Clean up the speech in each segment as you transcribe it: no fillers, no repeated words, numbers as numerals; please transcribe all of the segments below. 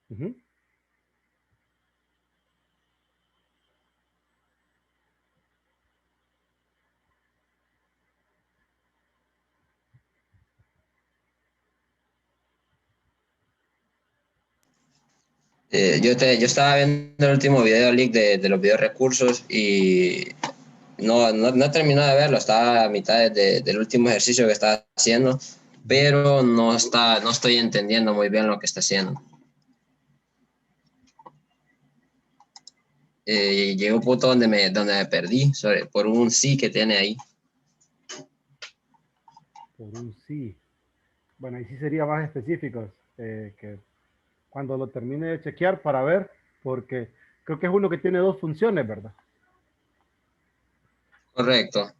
Ujú. Yo estaba viendo el último video leak de los videos recursos y no he terminado de verlo, estaba a mitad del último ejercicio que estaba haciendo, Ujú. pero no estoy entendiendo muy bien lo que está haciendo. Llegué a un punto donde me perdí por un sí que tiene ahí. Por un sí. Bueno, ahí sí sería más específicos, que cuando lo termine de chequear para ver, porque creo que es uno que tiene dos funciones, ¿verdad? Correcto.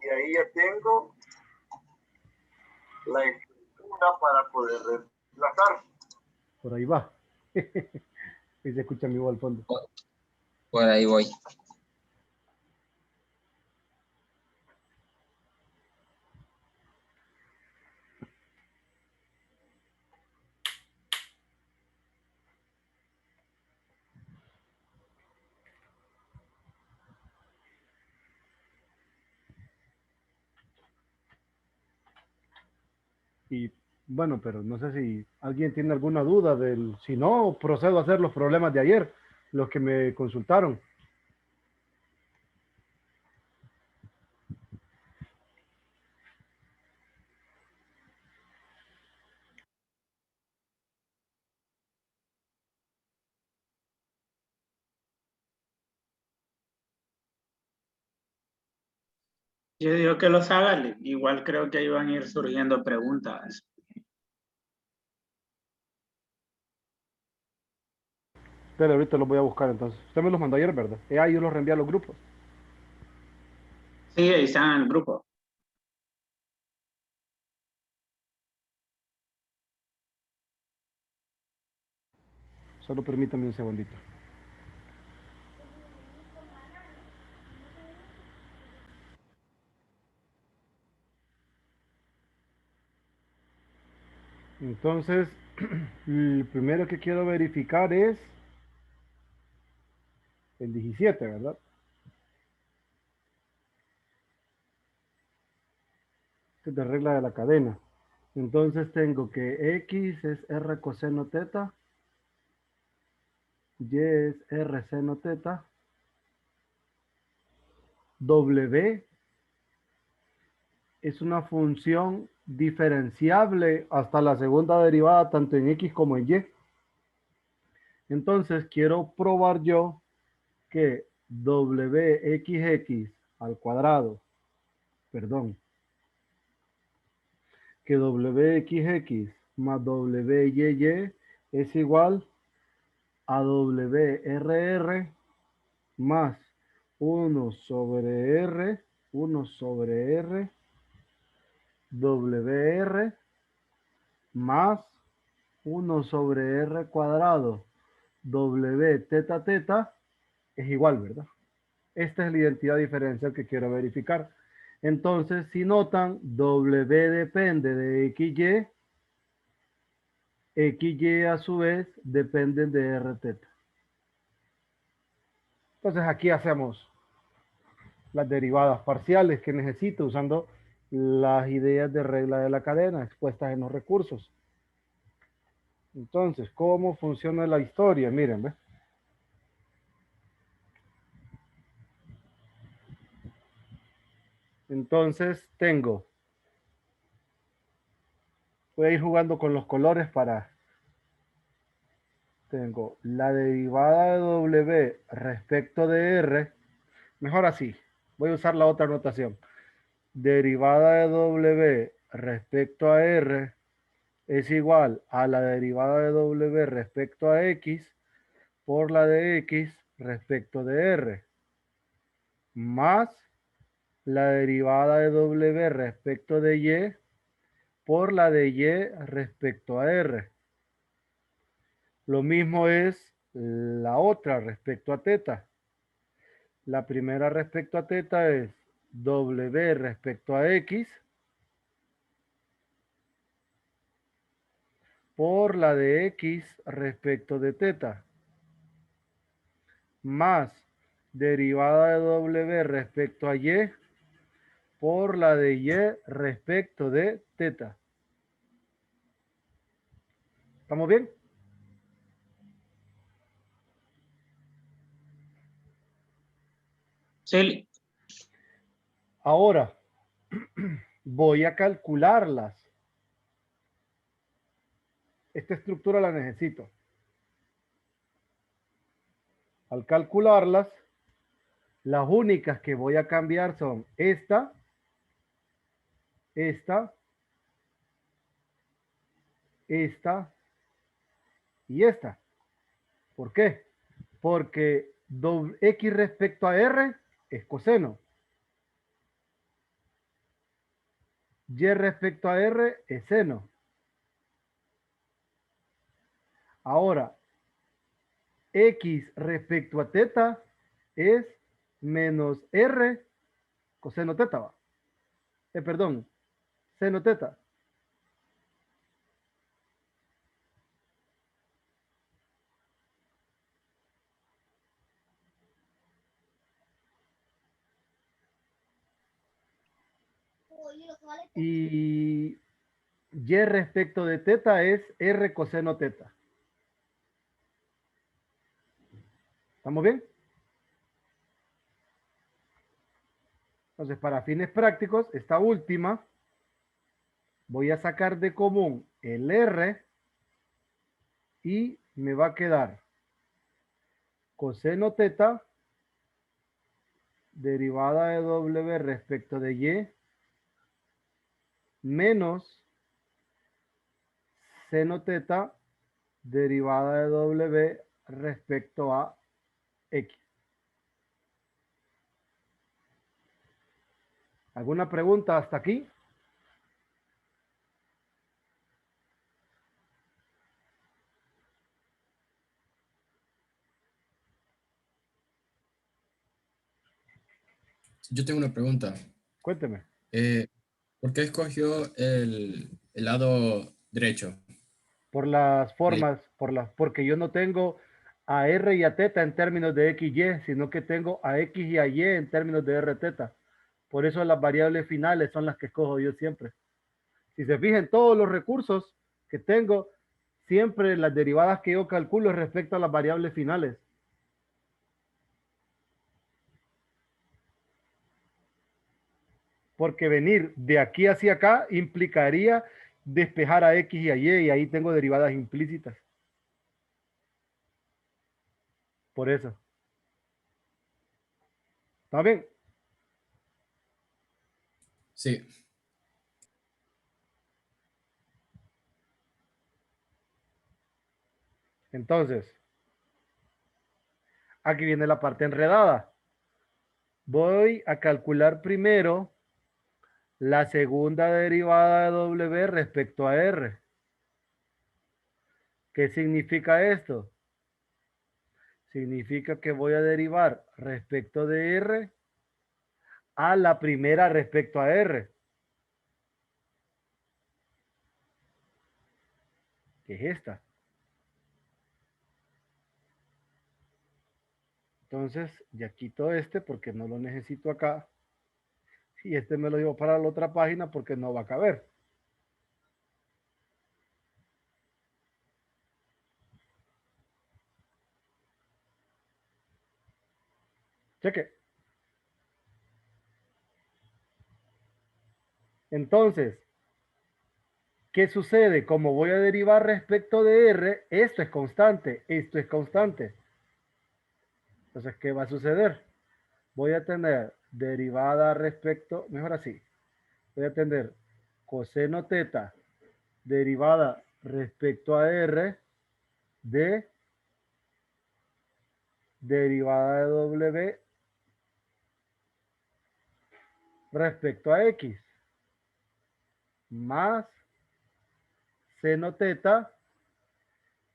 Y ahí ya tengo la estructura para poder reemplazar. Por ahí va. Y se escucha mi voz al fondo. Por ahí voy. Y bueno, pero no sé si alguien tiene alguna duda del, si no, procedo a hacer los problemas de ayer, los que me consultaron. Yo digo que los hagan, igual creo que iban a ir surgiendo preguntas. Pero ahorita los voy a buscar entonces. Usted me los mandó ayer, ¿verdad? Yo los reenvié a los grupos. Sí, ahí están en el grupo. Solo permítame un segundito. Entonces, el primero que quiero verificar es el 17, ¿verdad? Este es de regla de la cadena. Entonces tengo que X es R coseno teta, Y es R seno teta, W es una función diferenciable hasta la segunda derivada, tanto en X como en Y. Entonces quiero probar yo que WXX al cuadrado, perdón, que WXX más WYY es igual a WRR más 1 sobre R, WR más 1 sobre R cuadrado, W teta teta es igual, ¿verdad? Esta es la identidad diferencial que quiero verificar. Entonces, si notan, W depende de XY, XY a su vez dependen de R teta. Entonces aquí hacemos las derivadas parciales que necesito usando las ideas de regla de la cadena expuestas en los recursos. Entonces, ¿cómo funciona la historia? Miren, ¿ves? Entonces voy a ir jugando con los colores tengo la derivada de W respecto de R, mejor así, voy a usar la otra notación. Derivada de W respecto a R es igual a la derivada de W respecto a X por la de X respecto de R, más la derivada de W respecto de Y por la de Y respecto a R. Lo mismo es la otra respecto a teta. La primera respecto a teta es W respecto a X por la de X respecto de teta, más derivada de W respecto a Y por la de Y respecto de teta. ¿Estamos bien? Sí, Ahora voy a calcularlas. Esta estructura la necesito. Al calcularlas, las únicas que voy a cambiar son esta, esta y esta. ¿Por qué? Porque X respecto a R es coseno. Y respecto a R es seno. Ahora, X respecto a teta es menos R coseno teta. ¿Va? Perdón, seno teta. Y Y respecto de teta es R coseno teta. ¿Estamos bien? Entonces, para fines prácticos, esta última, voy a sacar de común el R y me va a quedar coseno teta derivada de W respecto de Y menos seno teta derivada de W respecto a X. ¿Alguna pregunta hasta aquí? Yo tengo una pregunta. Cuénteme. ¿Por qué escogió el lado derecho? Por las De- formas, porque yo no tengo a R y a teta en términos de X y Y, sino que tengo a X y a Y en términos de R teta. Por eso las variables finales son las que escojo yo siempre. Si se fijan, todos los recursos que tengo, siempre las derivadas que yo calculo respecto a las variables finales. Porque venir de aquí hacia acá implicaría despejar a X y a Y ahí tengo derivadas implícitas. Por eso. ¿Está bien? Sí. Entonces, aquí viene la parte enredada. Voy a calcular primero la segunda derivada de W respecto a R. ¿Qué significa esto? Significa que voy a derivar respecto de R a la primera respecto a R. Que es esta. Entonces, ya quito este porque no lo necesito acá. Y este me lo llevo para la otra página porque no va a caber. Cheque. Entonces, ¿qué sucede? Como voy a derivar respecto de R, esto es constante, esto es constante. Entonces, ¿qué va a suceder? Voy a tener derivada respecto, mejor así, voy a tener coseno teta derivada respecto a R de derivada de W respecto a X más seno teta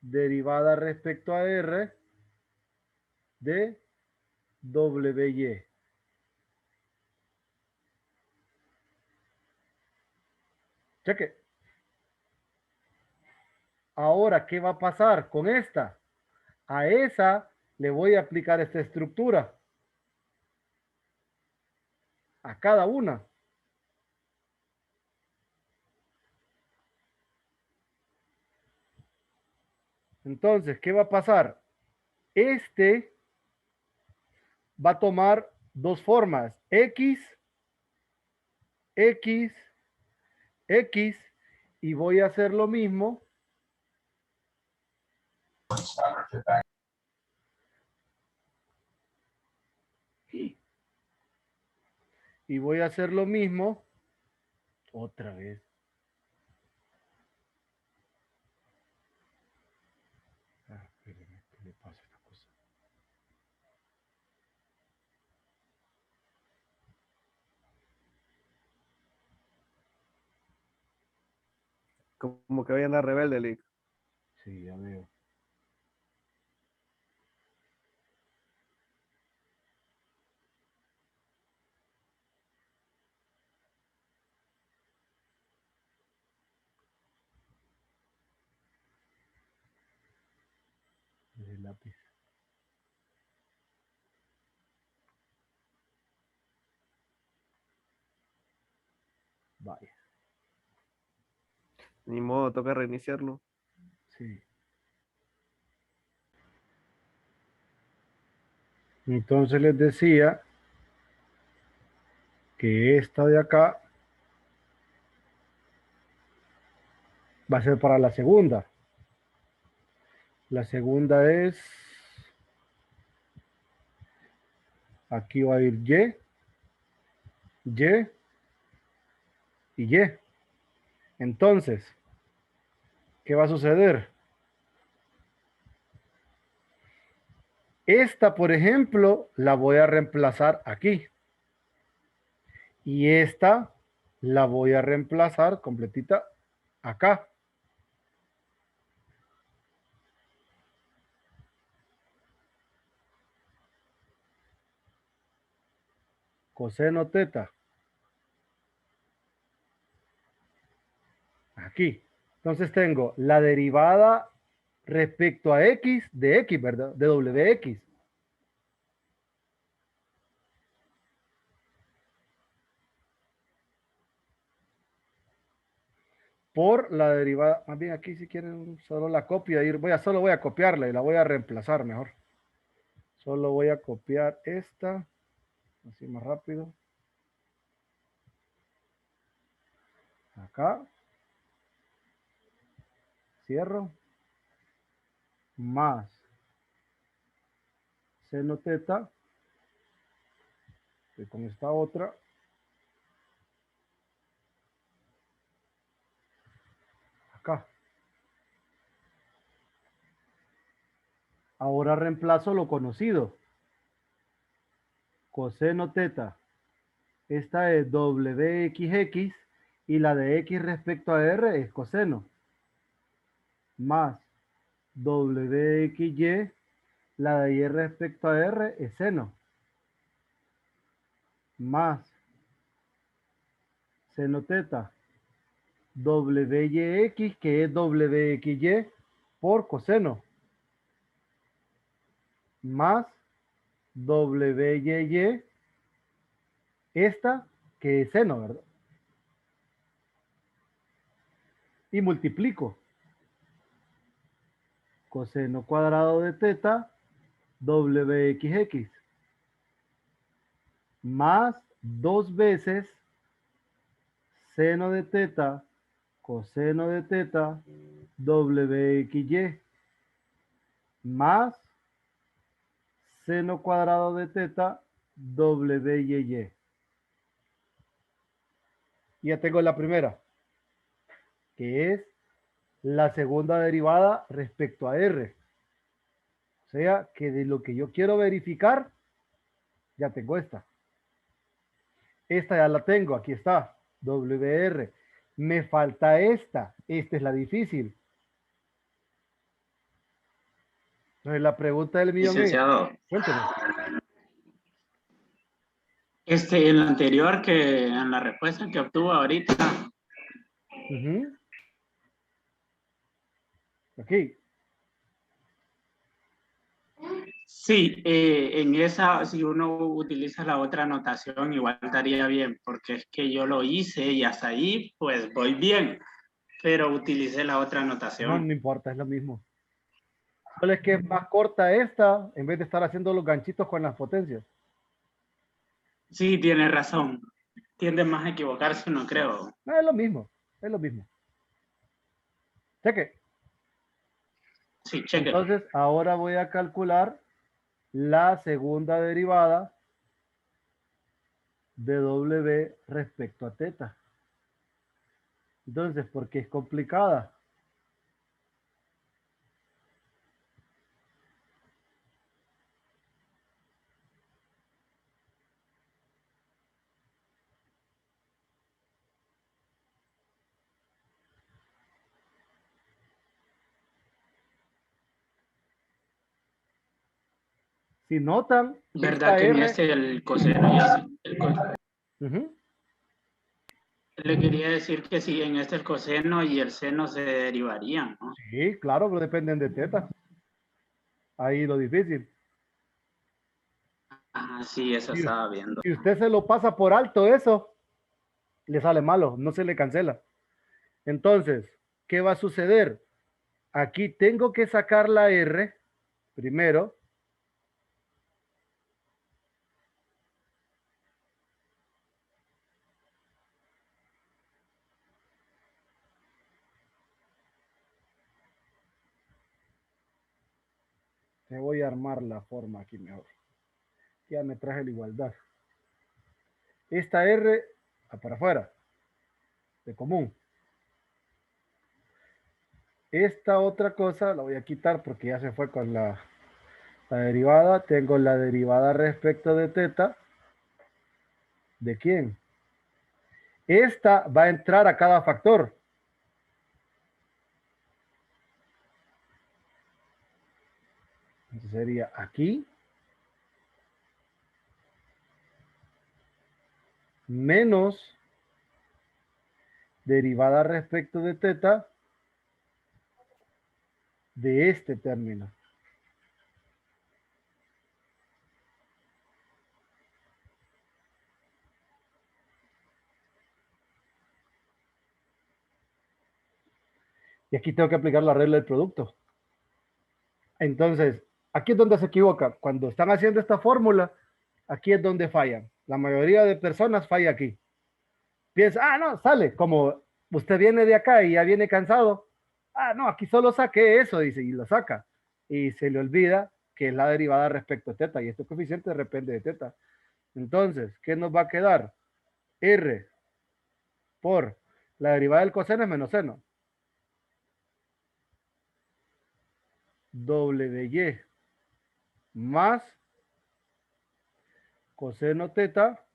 derivada respecto a R de WY. Cheque. Ahora, ¿qué va a pasar con esta? A esa le voy a aplicar esta estructura. A cada una. Entonces, ¿qué va a pasar? Este va a tomar dos formas. X, X, X. Y voy a hacer lo mismo. Y voy a hacer lo mismo otra vez. Espérenme, ¿qué le pasa a esta cosa? Como que hoy anda rebelde, Lick. Sí, ya veo. El lápiz. Vaya, Ni modo, toca reiniciarlo. sí. Entonces les decía que esta de acá va a ser para la segunda. La segunda es, aquí va a ir Y y Y. Entonces, ¿qué va a suceder? Esta, por ejemplo, la voy a reemplazar aquí. Y esta la voy a reemplazar completita acá. Coseno teta. Aquí. Entonces tengo la derivada respecto a X de X, ¿verdad? De WX. Por la derivada, más bien aquí si quieren solo la copia, solo voy a copiarla y la voy a reemplazar mejor. Solo voy a copiar esta, así más rápido. Acá. Cierro. Más seno teta, que con esta otra. Acá. Ahora reemplazo lo conocido. Coseno teta. Esta es WXX y la de X respecto a R es coseno. Más WXY, la de Y respecto a R es seno. Más seno teta. WYX, que es WXY por coseno. Más WYY, esta que es seno, ¿verdad? Y multiplico. Coseno cuadrado de teta, WXX. Más 2 veces seno de teta, coseno de teta, WXY. Más seno cuadrado de teta, WYY. Ya tengo la primera, que es la segunda derivada respecto a R. O sea, que de lo que yo quiero verificar, ya tengo esta. Esta ya la tengo, aquí está, WR. Me falta esta. Esta es la difícil. Entonces la pregunta del millón es, Licenciado, cuénteme. en la anterior en la respuesta que obtuvo ahorita, Ujú. Aquí. Sí, en esa, si uno utiliza la otra anotación, igual estaría bien, porque es que yo lo hice y hasta ahí, pues voy bien, pero utilicé la otra No, anotación. no importa, es lo mismo. Solo es que es más corta esta en vez de estar haciendo los ganchitos con las potencias. Sí, tiene razón. Tiende más a equivocarse, no creo. No, es lo mismo, es lo mismo. Cheque. Sí, cheque. Entonces, ahora voy a calcular la segunda derivada de W respecto a teta. Entonces, ¿por qué es complicada? Si notan, ¿Verdad esta que en R, este el coseno ya uh-huh, le quería decir que sí, en este el coseno y el seno se derivarían, ¿no? sí, claro, pero dependen de teta. Ahí lo difícil. Ah, sí, eso Si, estaba viendo. si usted se lo pasa por alto eso, le sale malo, no se le cancela. Entonces, ¿qué va a suceder? Aquí tengo que sacar la R primero. Me voy a armar la forma aquí mejor. Ya me traje la igualdad. Esta R para afuera, de común. Esta otra cosa la voy a quitar porque ya se fue con la derivada. Tengo la derivada respecto de teta. ¿De quién? Esta va a entrar a cada factor. Entonces sería aquí menos derivada respecto de teta de este término. Y aquí tengo que aplicar la regla del producto. Entonces, aquí es donde se equivoca. Cuando están haciendo esta fórmula, aquí es donde fallan. La mayoría de personas falla aquí. Piensa, ah, no, sale. Como usted viene de acá y ya viene cansado. Ah, no, aquí solo saqué eso, dice, y lo saca. Y se le olvida que es la derivada respecto a teta. Y este coeficiente depende de teta. Entonces, ¿qué nos va a quedar? R por la derivada del coseno es menos seno. WY más coseno teta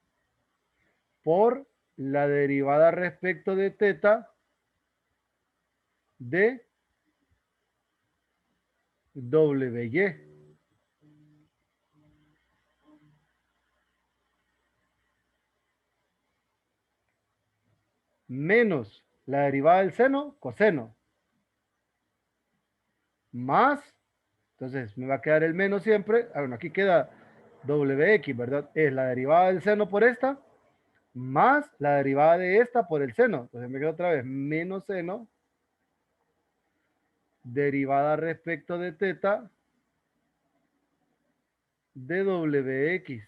por la derivada respecto de teta de WY. Menos la derivada del seno, coseno. Más, entonces me va a quedar el menos siempre. Ah, bueno, aquí queda WX, ¿verdad? Es la derivada del seno por esta, más la derivada de esta por el seno. Entonces me queda otra vez menos seno, derivada respecto de teta de WX.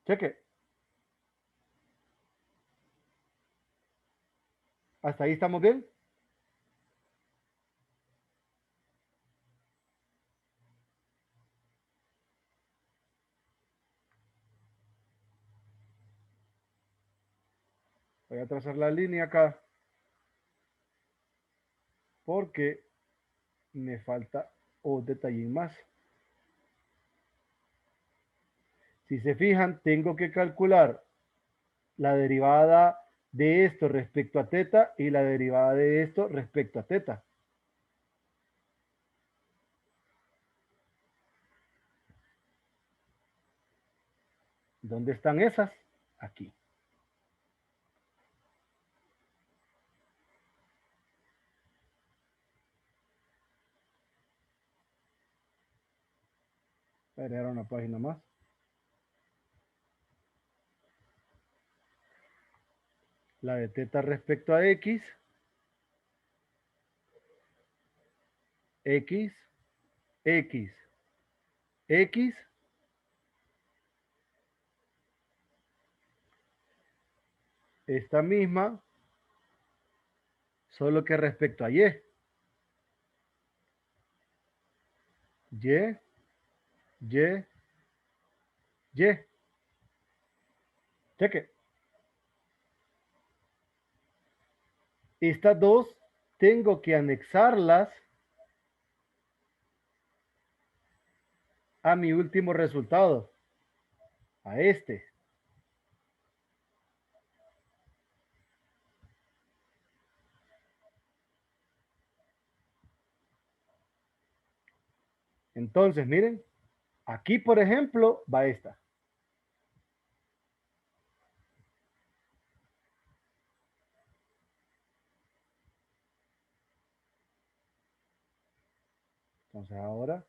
Cheque. ¿Hasta ahí estamos bien? Voy a trazar la línea acá porque me falta un detallín más. Si se fijan, tengo que calcular la derivada de esto respecto a teta y la derivada de esto respecto a teta. ¿Dónde están esas? Aquí. agregar una página más. La de teta respecto a X. X. X. X. Esta misma. Solo que respecto a Y. Y. Y. Y. Cheque. Estas dos tengo que anexarlas a mi último resultado. A este. Entonces, miren. Aquí, por ejemplo, va esta. Entonces ahora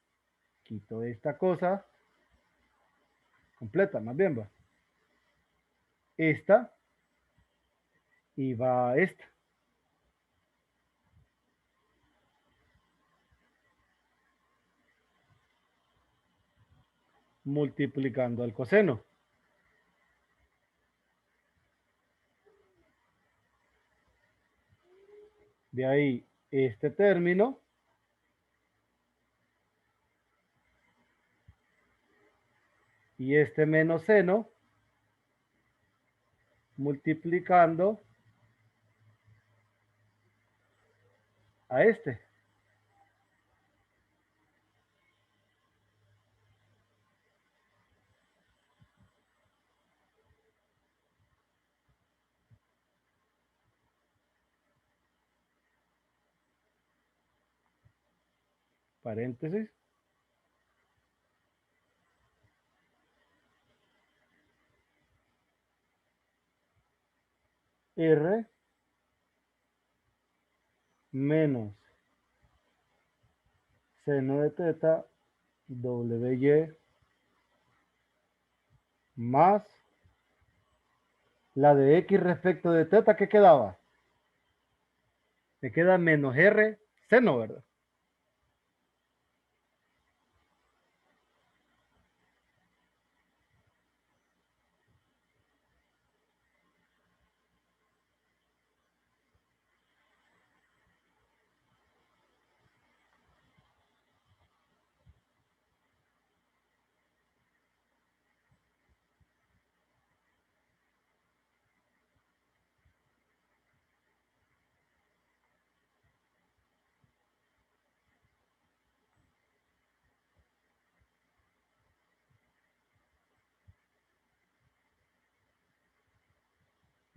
quito esta cosa completa, más bien va. Esta y va esta. Multiplicando al coseno. De ahí este término. Y este menos seno. Multiplicando a este. Paréntesis. R menos seno de teta WY más la de X respecto de teta, ¿qué quedaba? Me queda menos R seno, ¿verdad?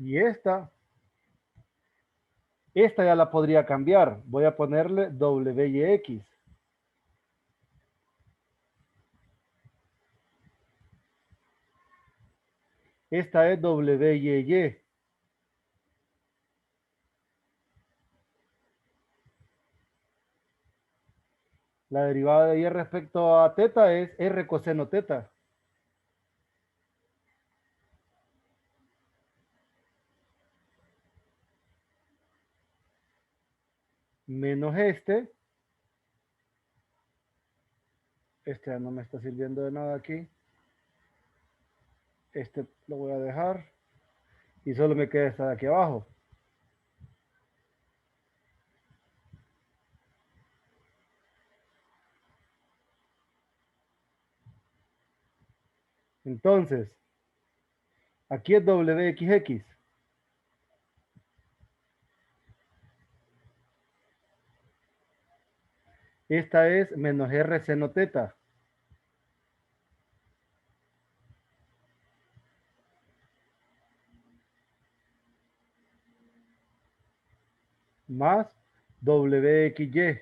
Y esta ya la podría cambiar. Voy a ponerle WYX. Esta es WYY. La derivada de Y respecto a teta es R coseno teta. Menos este ya no me está sirviendo de nada aquí. Este lo voy a dejar. Y solo me queda esta de aquí abajo. Entonces, aquí es WXX. Esta es menos R seno teta. Más WXY.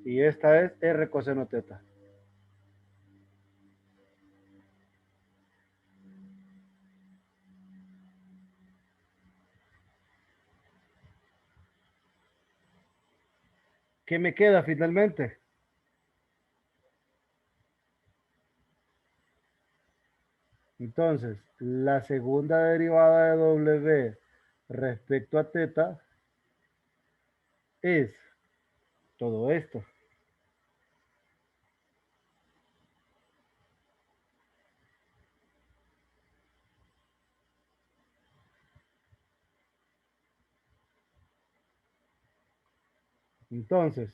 Y esta es R coseno teta. ¿Qué me queda finalmente? Entonces, la segunda derivada de W respecto a teta es todo esto. Entonces,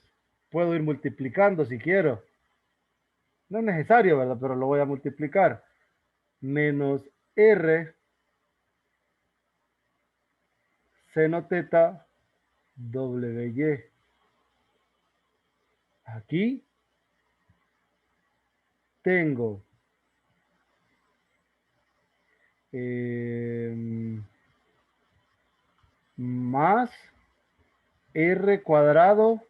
puedo ir multiplicando si quiero. No es necesario, ¿verdad? Pero lo voy a multiplicar. Menos R seno teta WY. Aquí tengo más R cuadrado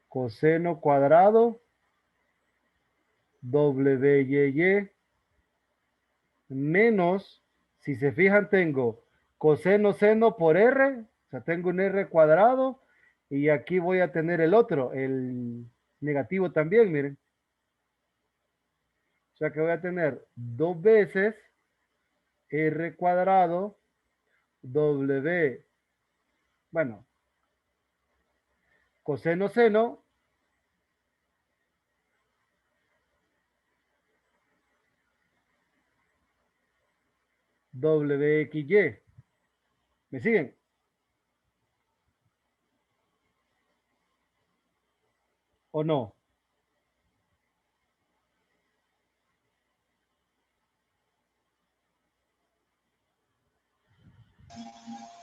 coseno cuadrado WY menos, si se fijan, tengo coseno seno por R, o sea, tengo un R cuadrado y aquí voy a tener el otro, el negativo también, miren. O sea que voy a tener dos veces R cuadrado W, bueno, coseno seno WXY. ¿Me siguen? ¿O no?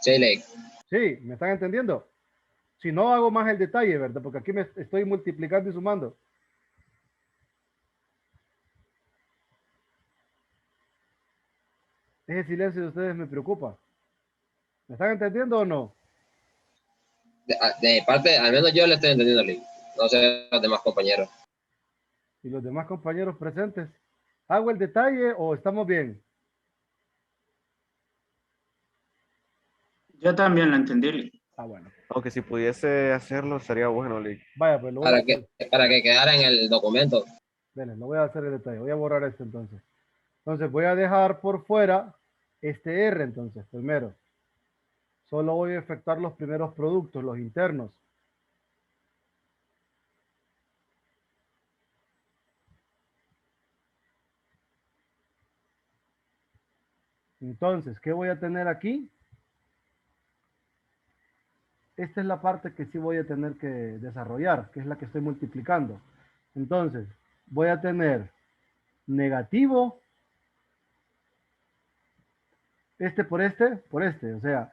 Sí, Lake. Sí, ¿me están entendiendo? Si no hago más el detalle, ¿verdad? Porque aquí me estoy multiplicando y sumando. Ese silencio de ustedes me preocupa. ¿Me están entendiendo o no? De parte, al menos yo le estoy entendiendo, Lake. No sé los demás compañeros. Y los demás compañeros presentes. ¿Hago el detalle o estamos bien? Yo también lo entendí. Ah, bueno. Aunque si pudiese hacerlo, sería bueno, Lick. Vaya, pues lo voy a hacer. Para que quedara en el documento. Dele, lo voy a hacer el detalle. Voy a borrar esto entonces. Entonces voy a dejar por fuera este R entonces, primero. Solo voy a efectuar los primeros productos, los internos. Entonces, ¿qué voy a tener aquí? Esta es la parte que sí voy a tener que desarrollar, que es la que estoy multiplicando. Entonces, voy a tener negativo, este, por este, o sea,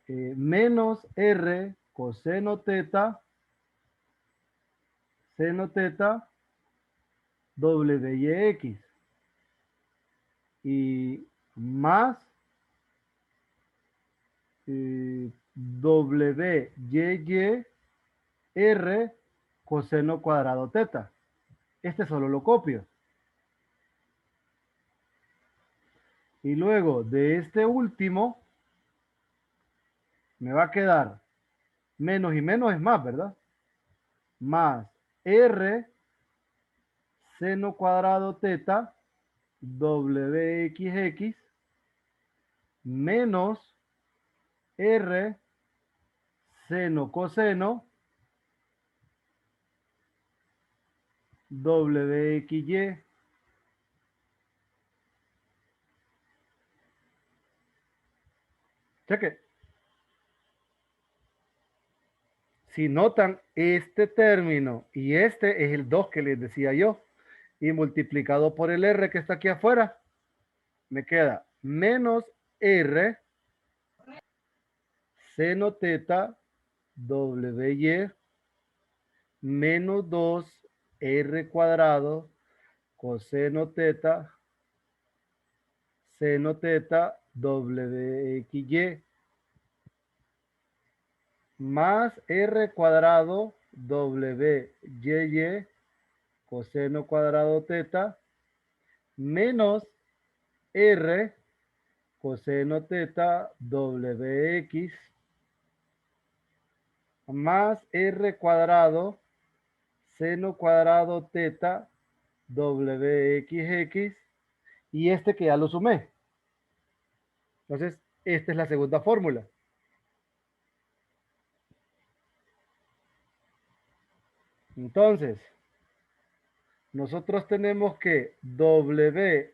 menos R coseno teta, seno teta, WX. Y más WY R coseno cuadrado teta. Este solo lo copio. Y luego de este último me va a quedar menos y menos es más, ¿verdad? Más R seno cuadrado teta WXX menos R seno coseno WXY. Cheque. Si notan, este término y este es el 2 que les decía yo. Y multiplicado por el R que está aquí afuera, me queda menos R seno teta WY menos 2 R cuadrado coseno teta seno teta WXY más R cuadrado WYY coseno cuadrado teta menos R coseno teta WX más R cuadrado seno cuadrado teta WXX y este que ya lo sumé. Entonces, esta es la segunda fórmula. Entonces, nosotros tenemos que WRR,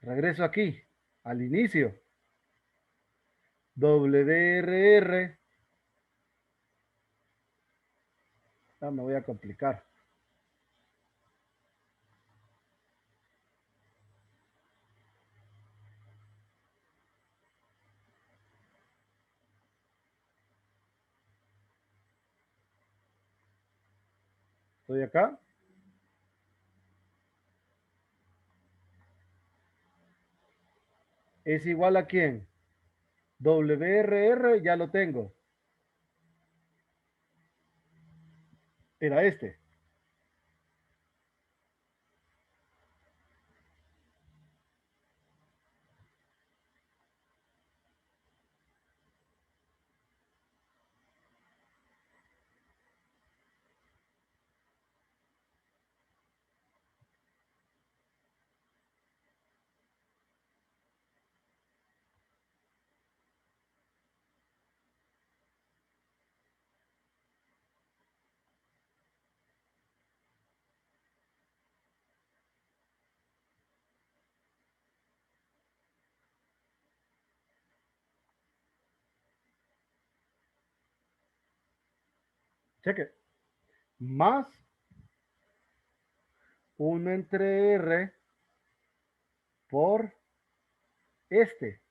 regreso aquí, al inicio, WRR, me voy a complicar. Estoy acá. ¿Es igual a quién? WRR ya lo tengo. Era este. Cheque. Más 1 entre R por este.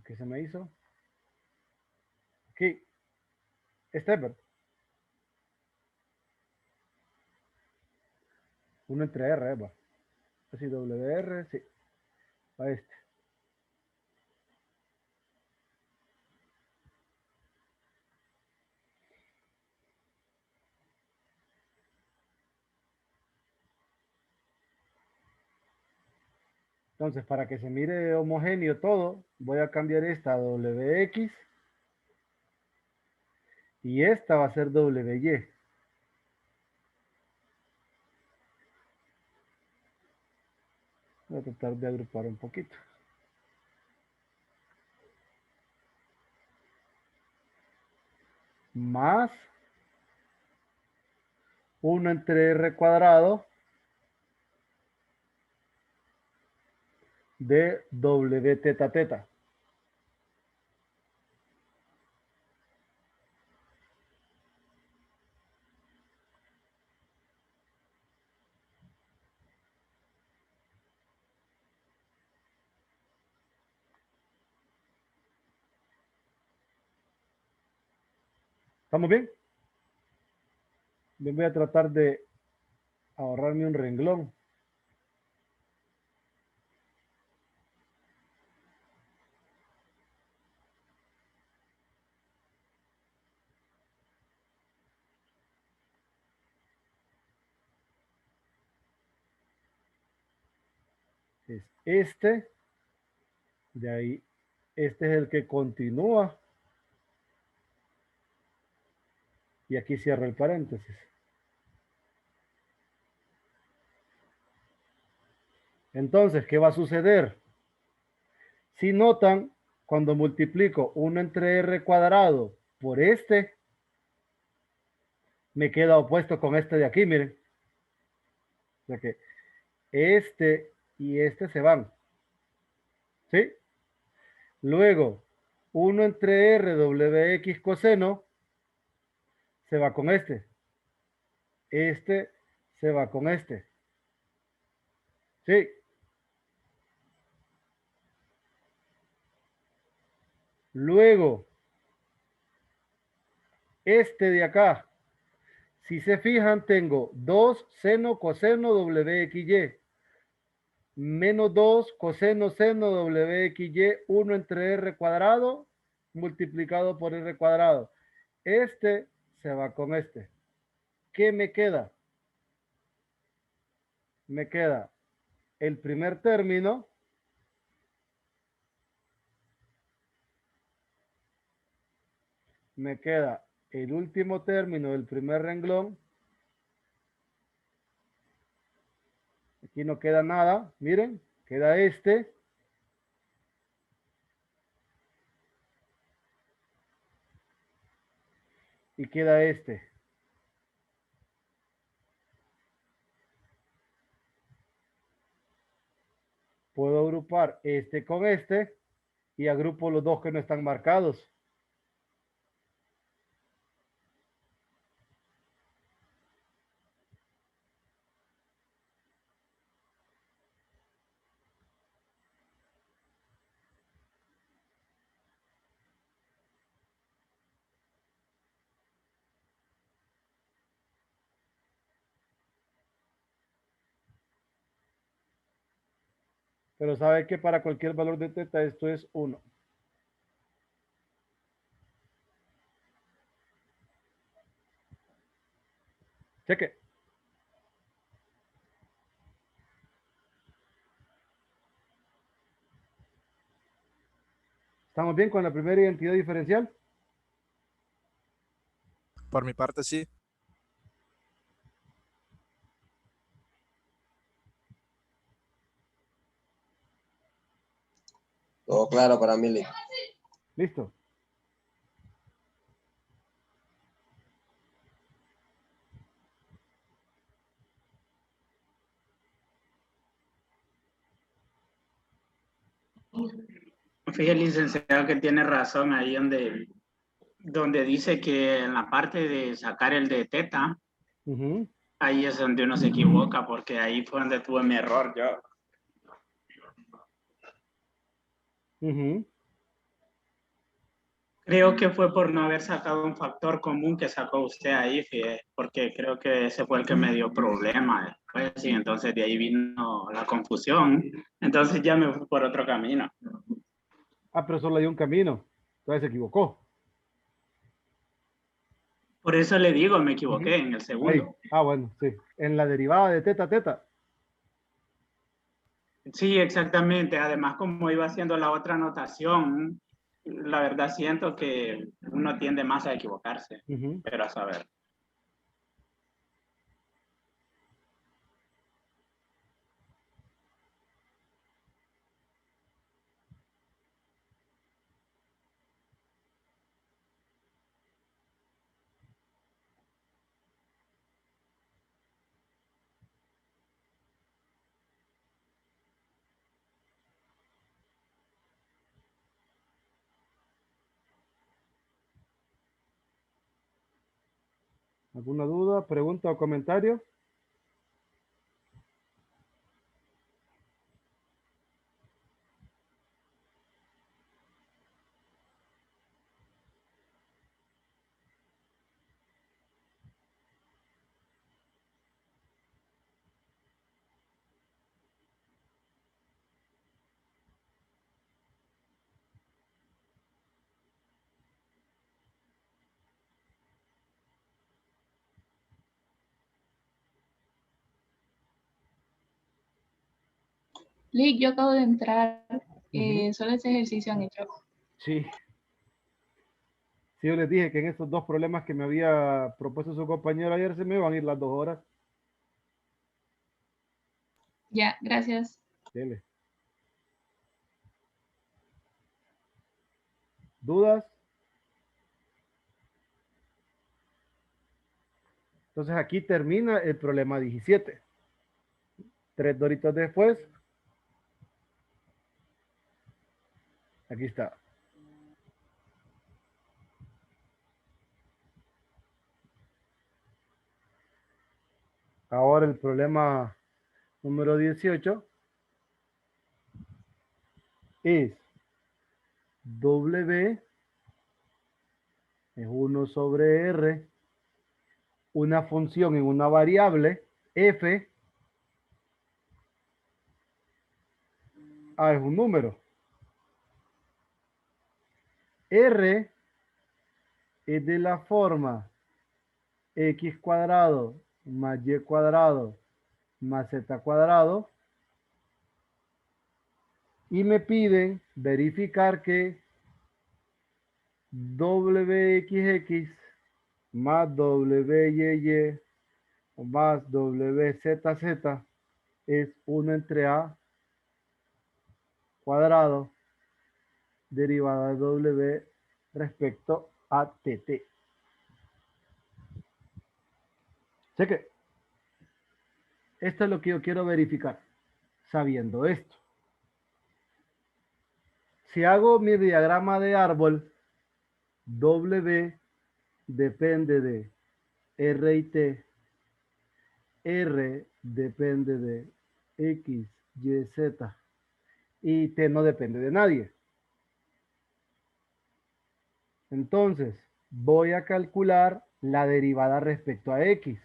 ¿Qué se me hizo? Aquí. Este, ¿verdad? 1 entre R, va. Así WR, sí. A este. Entonces, para que se mire homogéneo todo, voy a cambiar esta a WX y esta va a ser WY. Voy a tratar de agrupar un poquito. Más 1 entre R cuadrado de W teta teta. ¿Estamos bien? Bien, voy a tratar de ahorrarme un renglón. Es este, de ahí, este es el que continúa. Y aquí cierro el paréntesis. Entonces, ¿qué va a suceder? Si notan, cuando multiplico 1 entre R cuadrado por este, me queda opuesto con este de aquí, miren. O sea que este y este se van. ¿Sí? Luego, 1 entre R WX coseno se va con este. Este se va con este. ¿Sí? Luego, este de acá. Si se fijan, tengo 2 seno coseno WXY. Menos 2 coseno seno WXY, 1 entre R cuadrado multiplicado por R cuadrado. Este se va con este. ¿Qué me queda? Me queda el primer término me queda el último término del primer renglón. Aquí no queda nada, miren, queda este. Y queda este. Puedo agrupar este con este y agrupo los dos que no están marcados. Pero sabe que para cualquier valor de teta esto es 1. Cheque. ¿Estamos bien con la primera identidad diferencial? Por mi parte, sí. Todo claro para mí, Lick. Listo. Fíjese, licenciado, que tiene razón ahí donde dice que en la parte de sacar el de teta, ahí es donde uno se equivoca, porque ahí fue donde tuve mi error yo. Creo que fue por no haber sacado un factor común que sacó usted ahí, fíjese, porque creo que ese fue el que me dio problema después, y entonces de ahí vino la confusión. Entonces ya me fui por otro camino. Ah, pero solo hay un camino. Entonces se equivocó. Por eso le digo, me equivoqué en el segundo. Ahí. Ah, bueno, sí. En la derivada de teta, teta. Sí, exactamente. Además, como iba haciendo la otra anotación, la verdad siento que uno tiende más a equivocarse, pero a saber. ¿Alguna duda, pregunta o comentario? Lick, yo acabo de entrar. Solo ese ejercicio han hecho. Sí. Sí, yo les dije que en estos dos problemas que me había propuesto su compañero ayer se me van a ir las 2 horas. Ya, gracias. Dele. ¿Dudas? Entonces aquí termina el problema 17. 3 doritos después. Aquí está. Ahora el problema número 18 es W es 1 sobre R, una función en una variable, F, A es un número. R es de la forma X cuadrado más Y cuadrado más Z cuadrado Y me piden verificar que WXX más WYY más WZZ es 1 entre A cuadrado derivada de W respecto a TT. Sé que esto es lo que yo quiero verificar, sabiendo esto. Si hago mi diagrama de árbol, W depende de R y T, R depende de X, Y, Z, y T no depende de nadie. Entonces, voy a calcular la derivada respecto a X.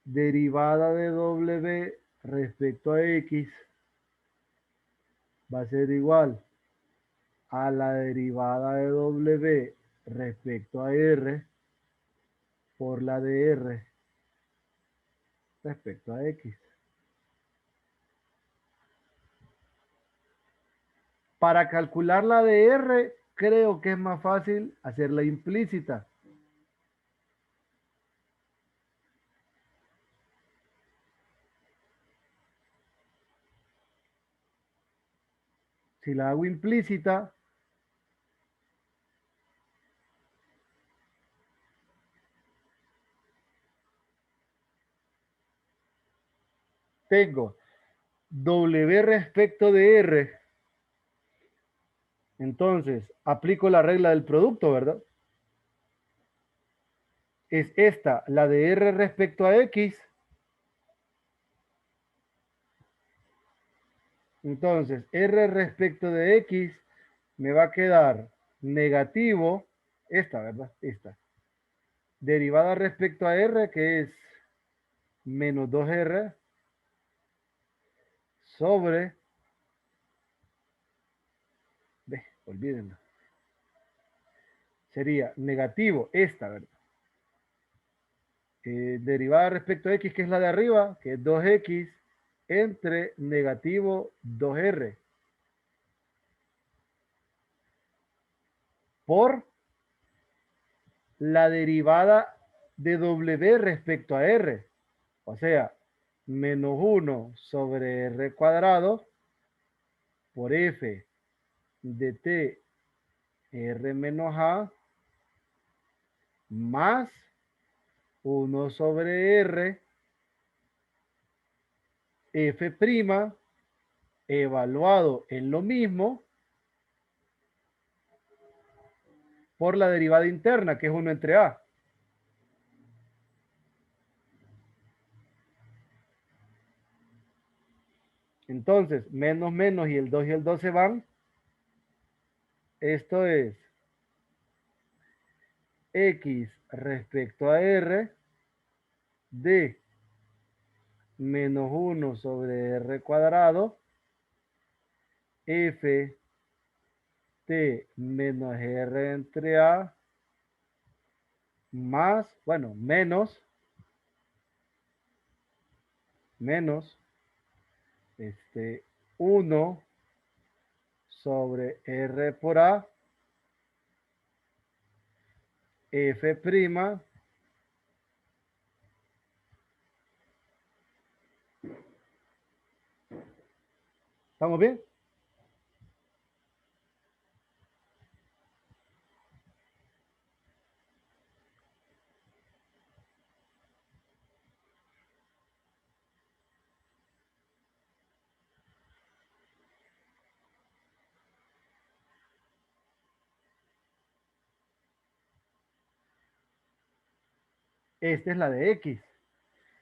Derivada de W respecto a X va a ser igual a la derivada de W respecto a R por la de R respecto a X. Para calcular la de R, creo que es más fácil hacerla implícita. Si la hago implícita, tengo W respecto de R. Entonces, aplico la regla del producto, ¿verdad? Es esta, la de R respecto a X. Entonces, R respecto de X me va a quedar negativo, esta, ¿verdad? Esta. Derivada respecto a R, que es menos 2R sobre, olvídenlo. Sería negativo, esta, ¿verdad? Derivada respecto a X, que es la de arriba, que es 2X, entre negativo 2R. Por la derivada de W respecto a R. O sea, menos 1 sobre R cuadrado por F de T R menos A más 1 sobre R F' evaluado en lo mismo por la derivada interna, que es 1 entre A. Entonces, menos menos y el 2 se van. Esto es X respecto a R de menos 1 sobre R cuadrado F T menos R entre A más, bueno, menos 1 sobre R por A F'. ¿Estamos bien? Esta es la de X.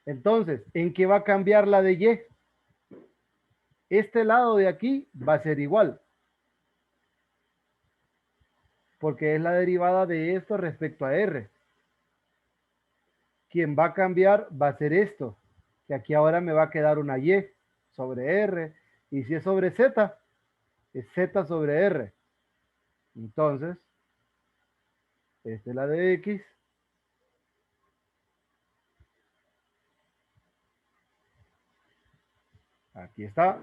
Entonces, ¿en qué va a cambiar la de Y? Este lado de aquí va a ser igual. Porque es la derivada de esto respecto a R. Quien va a cambiar va a ser esto. Que aquí ahora me va a quedar una Y sobre R. Y si es sobre Z, es Z sobre R. Entonces, esta es la de X. Aquí está.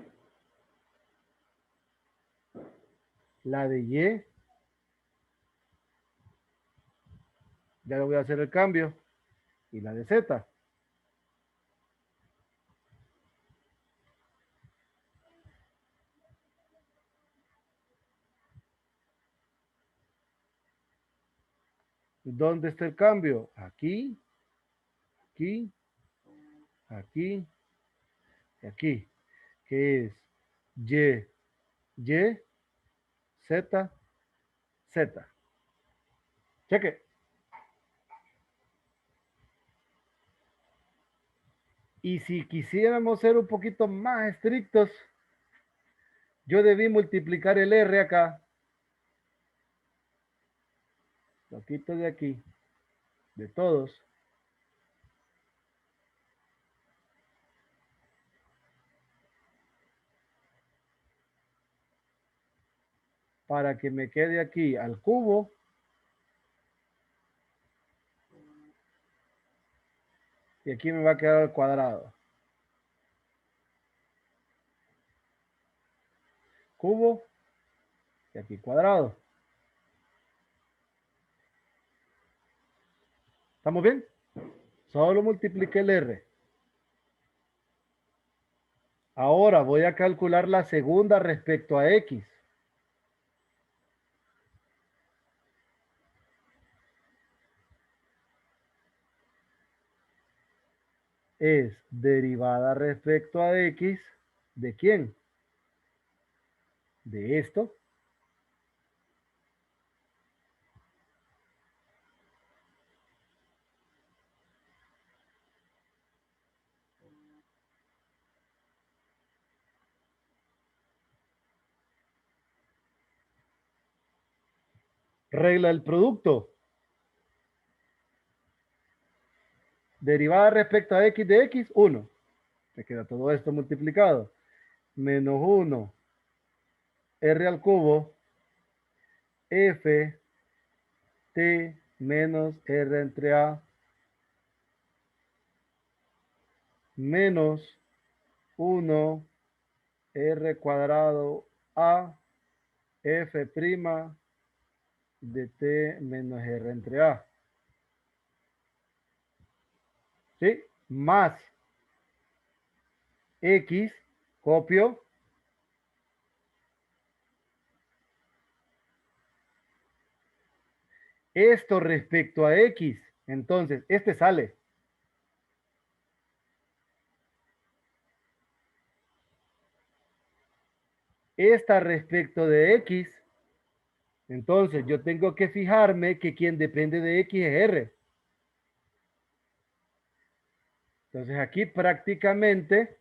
La de Y, ya le voy a hacer el cambio. Y la de Z. ¿Dónde está el cambio? Aquí, aquí, aquí y aquí. Que es Y, Y, Z, Z. Cheque. Y si quisiéramos ser un poquito más estrictos, yo debí multiplicar el R acá. Lo quito de aquí, de todos. Para que me quede aquí al cubo. Y aquí me va a quedar al cuadrado. Cubo. Y aquí cuadrado. ¿Estamos bien? Solo multipliqué el R. Ahora voy a calcular la segunda respecto a X. Es derivada respecto a X. ¿De quién? De esto. Regla del producto. Derivada respecto a X de X, 1. Me queda todo esto multiplicado. Menos 1. R al cubo. F. T menos R entre A. Menos 1. R cuadrado A. F' de T menos R entre A. ¿Sí? Más X, copio. Esto respecto a X. Entonces, este sale. Esta respecto de X. Entonces, yo tengo que fijarme que quien depende de X es R. Entonces, aquí prácticamente,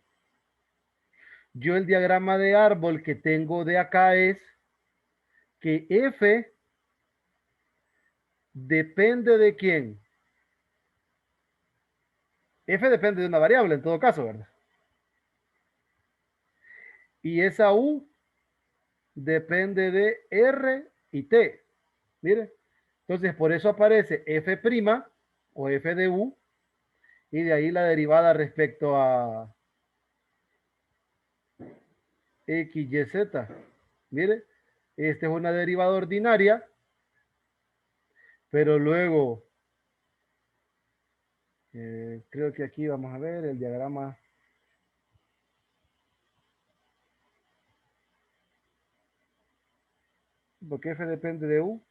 yo el diagrama de árbol que tengo de acá es que F depende de quién. F depende de una variable en todo caso, ¿verdad? Y esa U depende de R y T. Mire. Entonces, por eso aparece F' o F de U y de ahí la derivada respecto a X, Y, Z. Mire, esta es una derivada ordinaria, pero luego, creo que aquí vamos a ver el diagrama. Porque F depende de U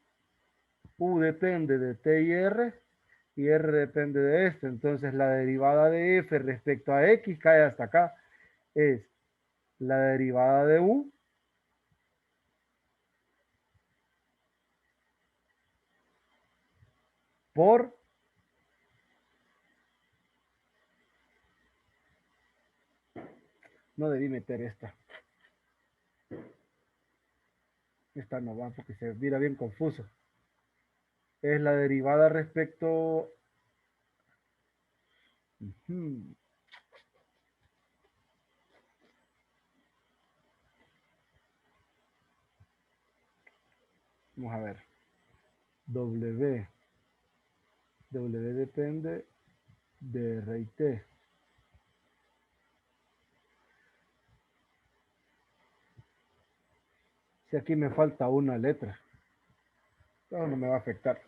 depende de T y R depende de esto. Entonces la derivada de F respecto a X cae hasta acá. Es la derivada de U por no debí meter esta. Esta no va porque se mira bien confuso. Es la derivada respecto. Vamos a ver. W. W depende de R y T. Si aquí me falta una letra. No, no me va a afectar.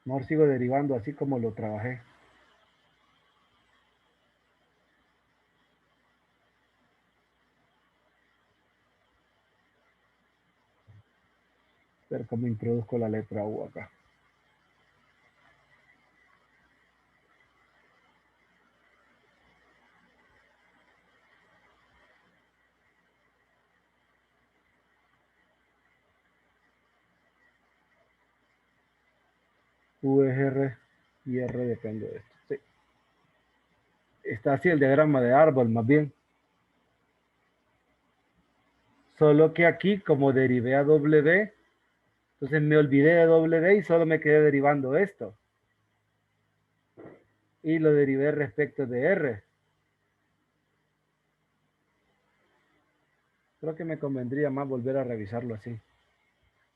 Mejor sigo derivando así como lo trabajé. Ver cómo introduzco la letra U acá. U es R y R depende de esto. Sí. Está así el diagrama de árbol, más bien. Solo que aquí, como derivé a W, entonces me olvidé de W y solo me quedé derivando esto. Y lo derivé respecto de R. Creo que me convendría más volver a revisarlo así.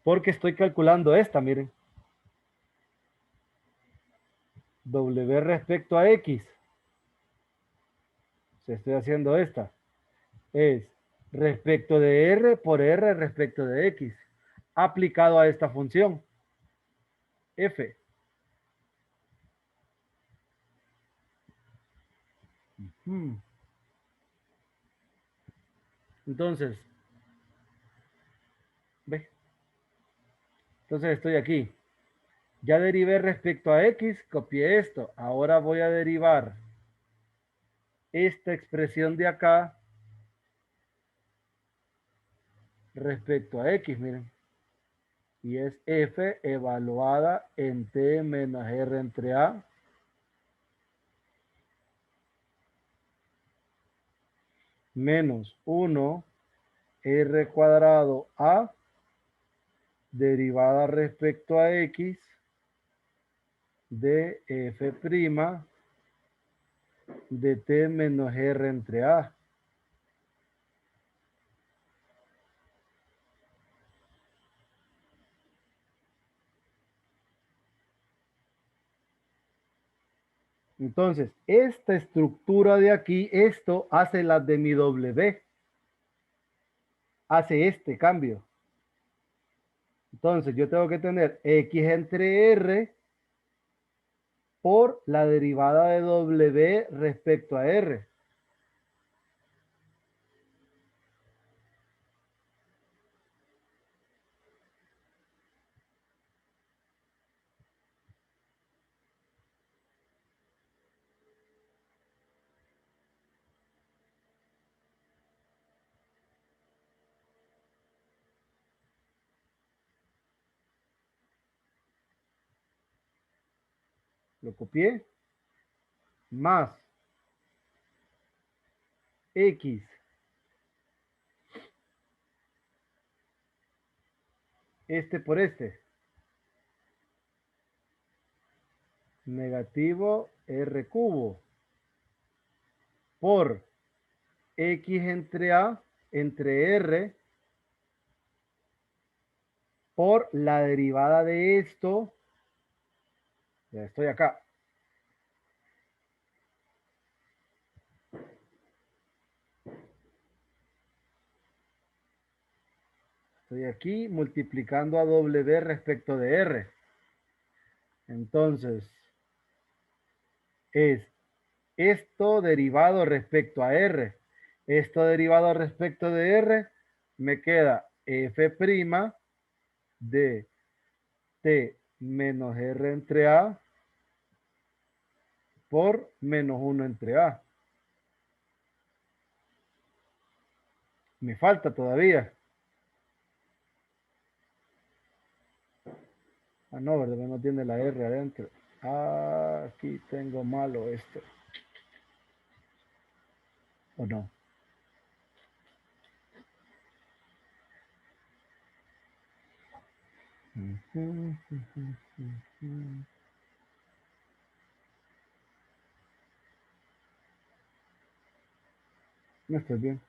Porque estoy calculando esta, miren. W respecto a X. Si estoy haciendo esta. Es respecto de R por R respecto de X. Aplicado a esta función. F. Entonces, ¿ve? Entonces estoy aquí. Ya derivé respecto a X, copié esto. Ahora voy a derivar esta expresión de acá respecto a X, miren. Y es F evaluada en T menos R entre A. Menos 1 R cuadrado A derivada respecto a X de F' de T menos R entre A. Entonces, esta estructura de aquí, esto hace la de mi W. Hace este cambio. Entonces, yo tengo que tener X entre R por la derivada de W respecto a R. Lo copié. Más X este por este. Negativo R cubo por X entre A entre R por la derivada de esto. Ya estoy acá. Estoy aquí multiplicando a W respecto de R. Entonces, es esto derivado respecto a R. Esto derivado respecto de R me queda F' de T menos R entre A por menos 1 entre A. Me falta todavía. Ah, no, ¿verdad? No tiene la R adentro. Ah, aquí tengo malo esto. ¿O no? No estoy bien.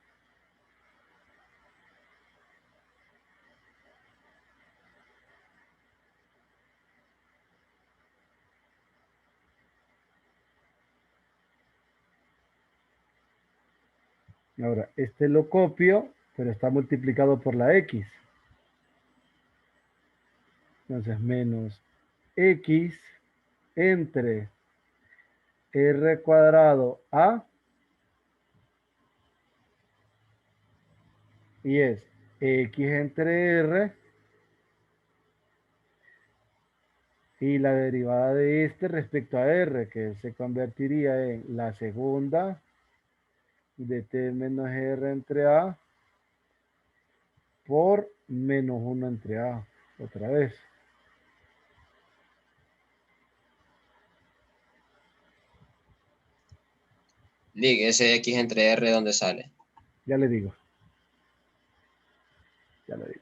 Ahora, este lo copio pero está multiplicado por la X. Entonces, menos X entre R cuadrado A y es X entre R y la derivada de este respecto a R, que se convertiría en la segunda de T menos R entre A por menos 1 entre A, otra vez. Lick, ese X entre R, ¿dónde sale? Ya le digo. Ya le digo.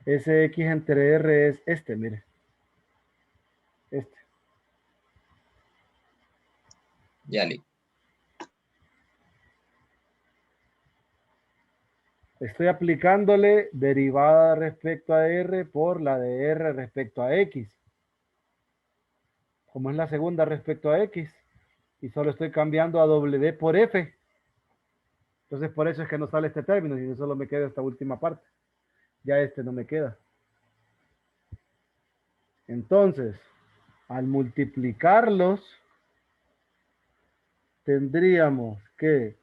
Ese X entre R es este, mire. Este. Ya, Lick. Estoy aplicándole derivada respecto a R por la de R respecto a X. Como es la segunda respecto a X. Y solo estoy cambiando a W por F. Entonces por eso es que no sale este término, y solo me queda esta última parte. Ya este no me queda. Entonces, al multiplicarlos, tendríamos que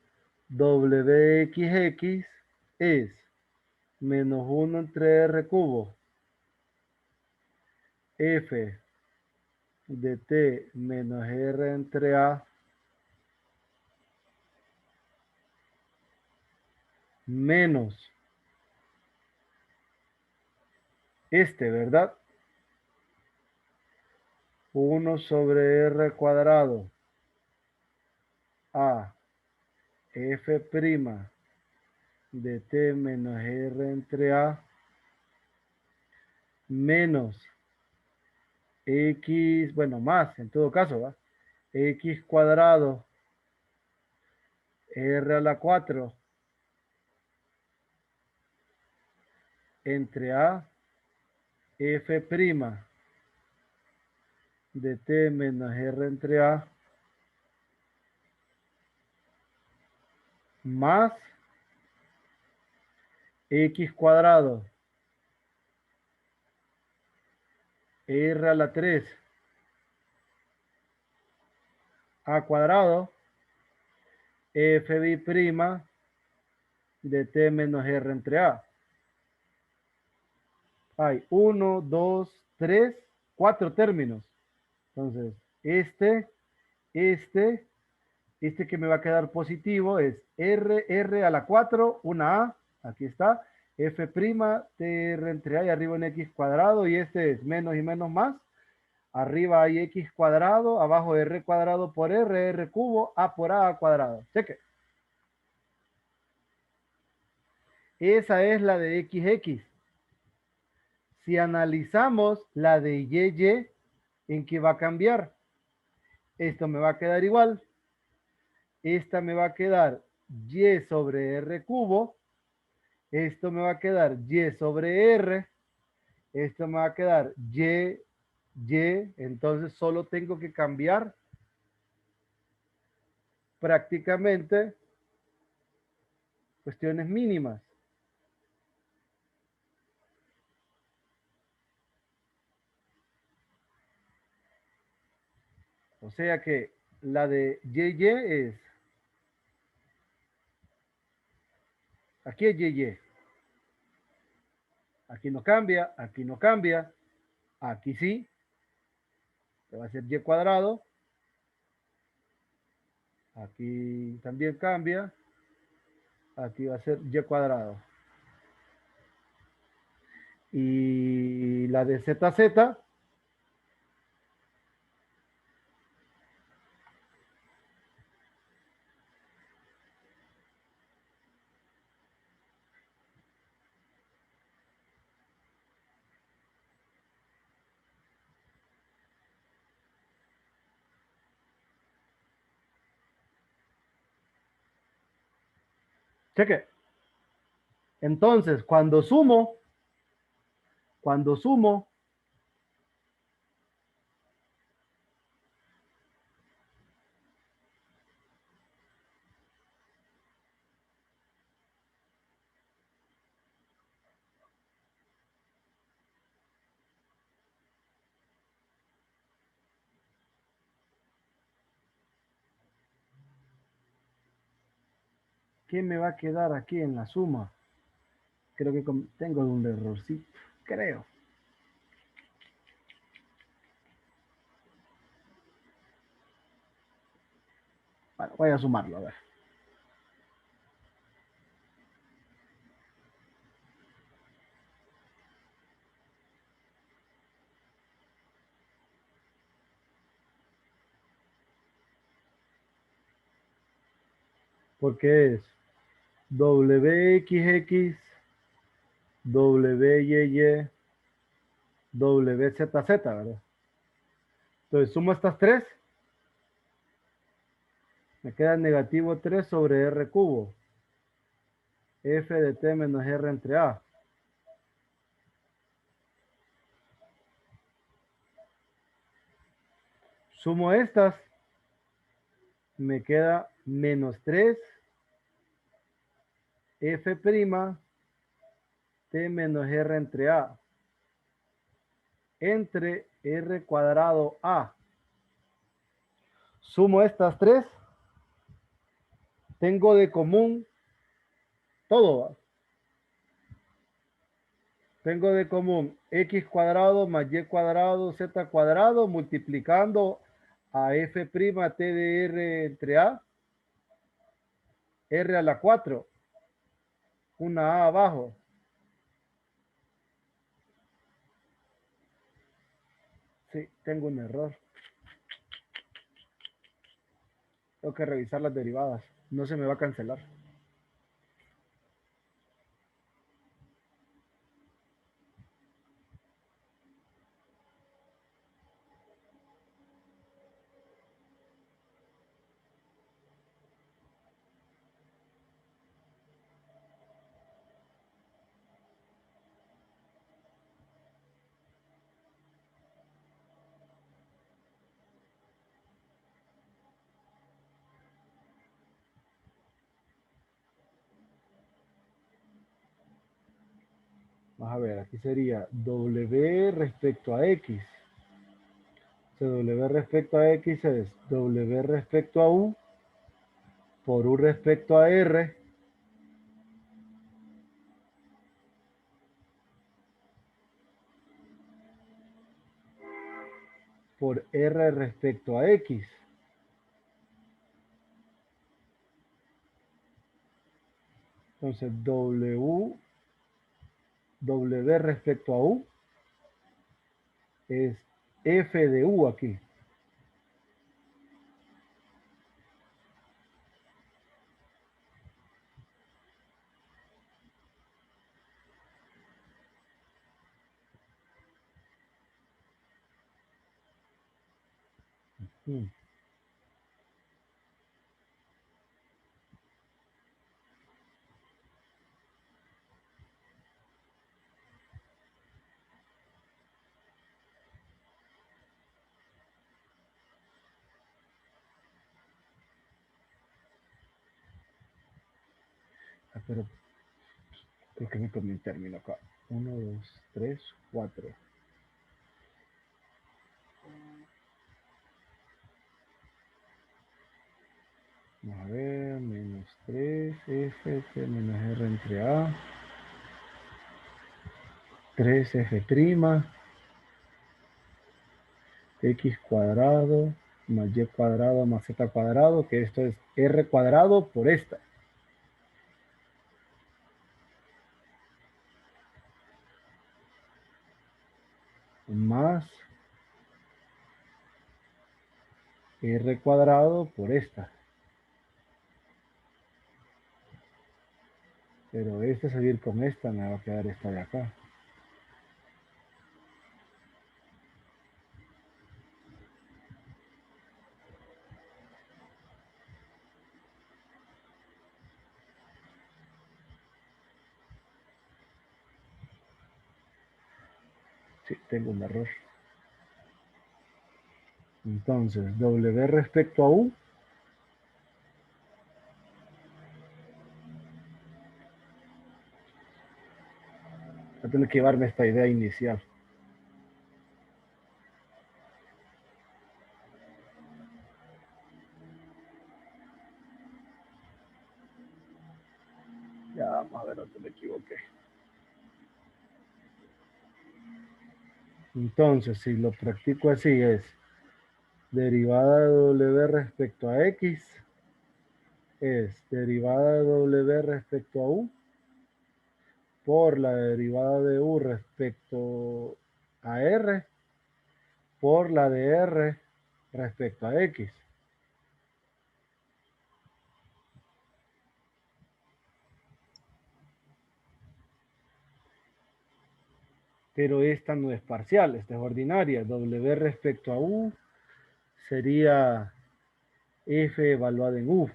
WXX es menos 1 entre R cubo F de T menos R entre A menos este, ¿verdad? 1 sobre R cuadrado A F' de T menos R entre A menos X, bueno, más en todo caso, ¿va? X cuadrado R a la 4 entre A F' de T menos R entre A más X cuadrado R a la 3 A cuadrado F'B' de T menos R entre A. Hay 1, 2, 3, 4 términos. Entonces, este que me va a quedar positivo es R a la 4, una A, aquí está, F', TR entre A y arriba en X cuadrado, y este es menos y menos más. Arriba hay X cuadrado, abajo R cuadrado por R cubo, A por A cuadrado. Cheque. Esa es la de XX. Si analizamos la de YY, ¿en qué va a cambiar? Esto me va a quedar igual. Esta me va a quedar Y sobre R cubo. Esto me va a quedar Y sobre R. Esto me va a quedar Y. Entonces solo tengo que cambiar prácticamente cuestiones mínimas. O sea que la de YY es, aquí es YY. Aquí no cambia, aquí no cambia, aquí sí. Que va a ser Y cuadrado. Aquí también cambia. Aquí va a ser Y cuadrado. Y la de ZZ. Cheque. Entonces, cuando sumo, ¿Qué me va a quedar aquí en la suma? Creo que tengo un errorcito, creo. Bueno, voy a sumarlo, a ver. Porque es WXX, WYY, WZZ, ¿verdad? Entonces sumo estas tres. Me queda negativo 3 sobre R cubo. F de T menos R entre A. Sumo estas. Me queda menos 3 F' T menos R entre A. Entre R cuadrado A. Sumo estas tres. Tengo de común todo. Tengo de común X cuadrado más Y cuadrado Z cuadrado multiplicando a F' T de R entre A. R a la 4. Una A abajo. Sí, tengo un error. Tengo que revisar las derivadas. No se me va a cancelar. Vamos a ver, aquí sería W respecto a X. W respecto a X es W respecto a U por U respecto a R por R respecto a X. Entonces W respecto a U es F de U aquí. Hmm. Pero creo que me comí un término acá. 1, 2, 3, 4. Vamos a ver, menos 3 F, T menos R entre A. 3 F', X cuadrado más Y cuadrado más Z cuadrado, que esto es R cuadrado por esta. Más R cuadrado por esta. Pero este salir con esta me va a quedar esta de acá. Sí, tengo un error. Entonces, W respecto a U. Voy a tener que llevarme esta idea inicial. Ya vamos a ver dónde me equivoqué. Entonces, si lo practico así es derivada de W respecto a X es derivada de W respecto a U por la derivada de U respecto a R por la de R respecto a X. Pero esta no es parcial, esta es ordinaria. W respecto a U sería F evaluada en U.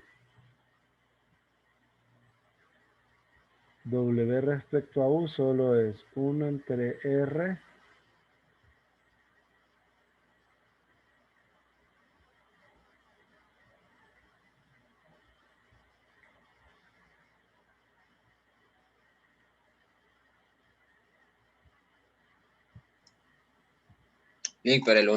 W respecto a U solo es 1 entre R Lick, pero el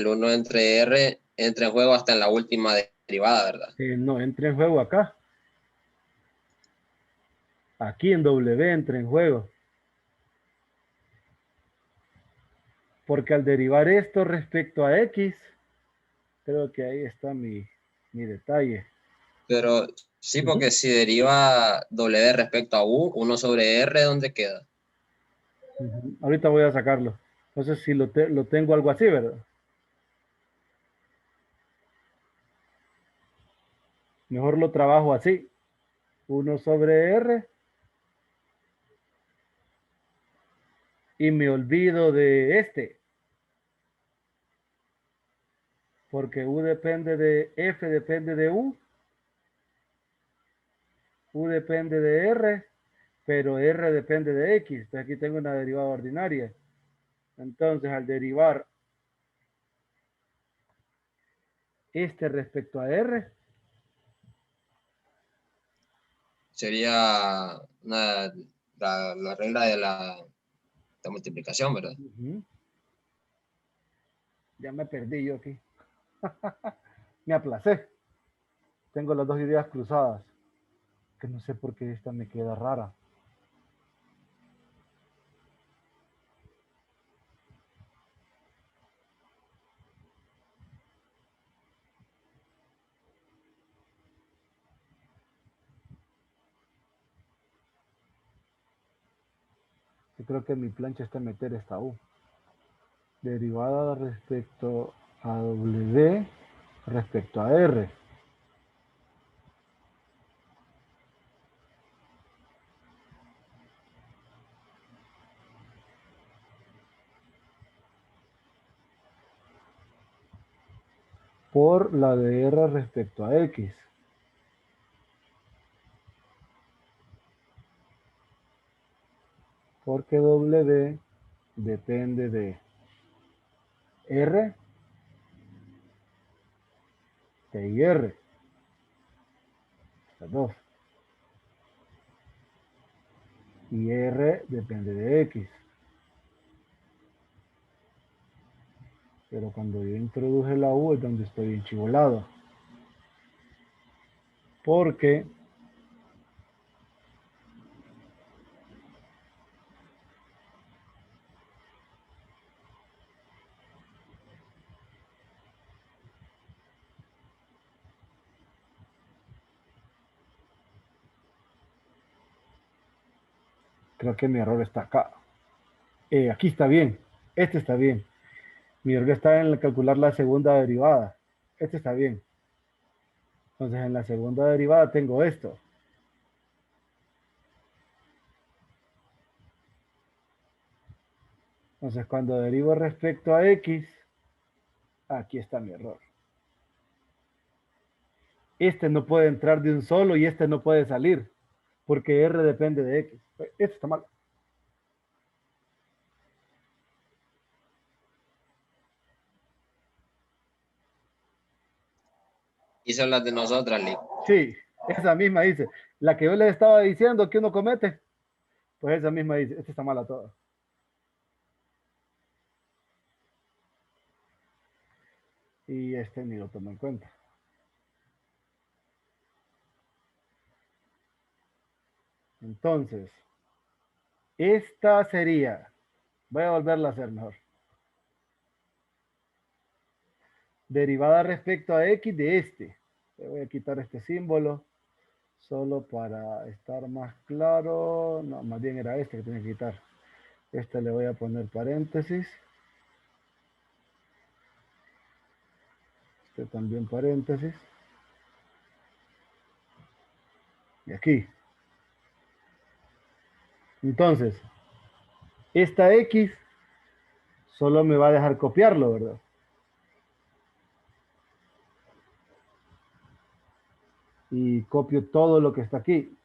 uno entre R entra en juego hasta en la última derivada, ¿verdad? no entra en juego acá. Aquí en W entra en juego. Porque al derivar esto respecto a X, creo que ahí está mi detalle. Pero sí, porque si deriva W respecto a U, 1 sobre R, ¿dónde queda? Ahorita voy a sacarlo. Entonces, si lo tengo algo así, ¿verdad? Mejor lo trabajo así. 1 sobre R. Y me olvido de este. Porque U depende de F, depende de U. U depende de R, pero R depende de X. Entonces aquí tengo una derivada ordinaria. Entonces, al derivar este respecto a R, Sería la regla de la multiplicación, ¿verdad? ya me perdí yo aquí. Me aplacé. Tengo las dos ideas cruzadas. Que no sé por qué esta me queda rara. Yo creo que mi plancha está meter esta U. Derivada respecto a W respecto a R. Por la de R respecto a X. Porque W depende de R, T y R. Estas dos. Y R depende de X. Pero cuando yo introduje la U es donde estoy enchivolado. Porque creo que mi error está acá. Aquí está bien. Este está bien. Mi error está en calcular la segunda derivada. Este está bien. Entonces en la segunda derivada tengo esto. Entonces cuando derivo respecto a X, aquí está mi error. Este no puede entrar de un solo y este no puede salir. Porque R depende de X. Esto está mal. Y son las de nosotras, Lick. Sí, esa misma dice. La que yo les estaba diciendo que uno comete, pues esa misma dice, esta está mala toda. Y este ni lo tomo en cuenta. Entonces, esta sería, voy a volverla a hacer mejor. Derivada respecto a x de este. Le voy a quitar este símbolo solo para estar más claro. No, más bien era este que tenía que quitar. Este le voy a poner paréntesis. Este también paréntesis. Y aquí. Entonces, esta x solo me va a dejar copiarlo, ¿verdad? Y copio todo lo que está aquí.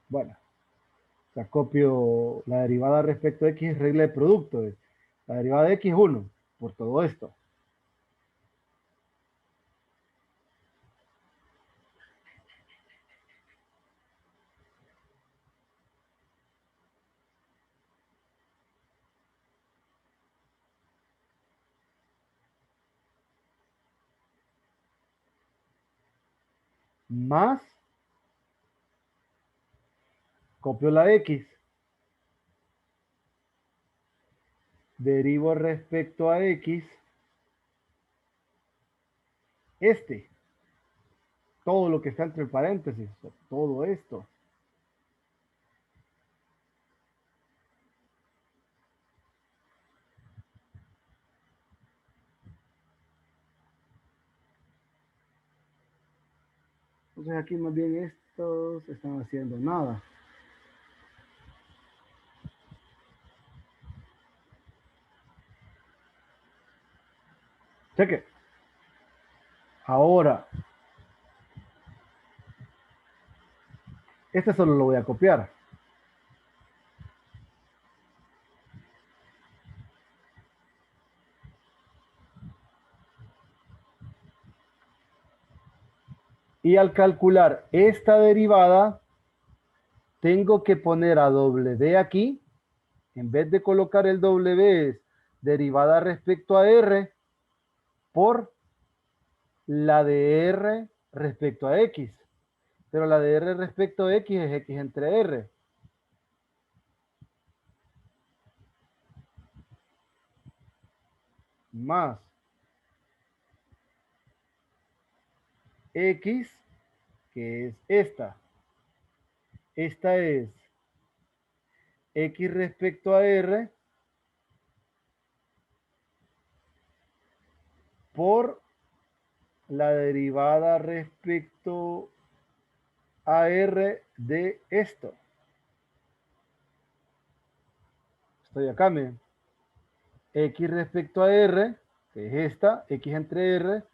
Bueno, o sea, copio la derivada respecto a x es regla de producto. La derivada de x es 1 por todo esto. Más, copio la x, derivo respecto a x, todo lo que está entre paréntesis, todo esto. Entonces aquí más bien estos están haciendo nada. Cheque. Ahora, este solo lo voy a copiar. Y al calcular esta derivada, tengo que poner a W aquí. En vez de colocar el W es derivada respecto a R por la de R respecto a X. Pero la de R respecto a X es X entre R. Más X, que es esta. Esta es X respecto a R por la derivada respecto a R de esto. Estoy acá, miren. X respecto a R, que es esta, X entre R,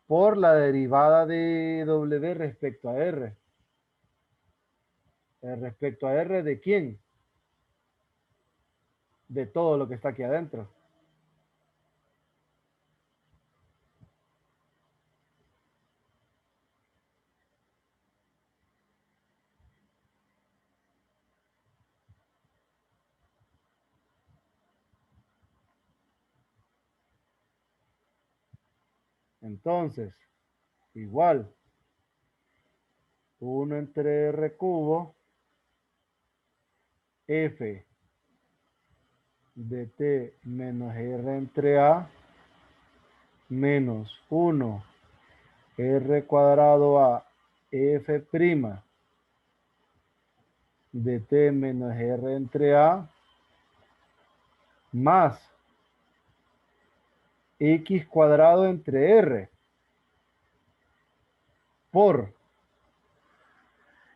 por la derivada de W respecto a R. ¿Respecto a R de quién? De todo lo que está aquí adentro. Entonces, igual, 1 entre R cubo, F de T menos R entre A, menos 1 R cuadrado A F prima de T menos R entre A, más X cuadrado entre R, por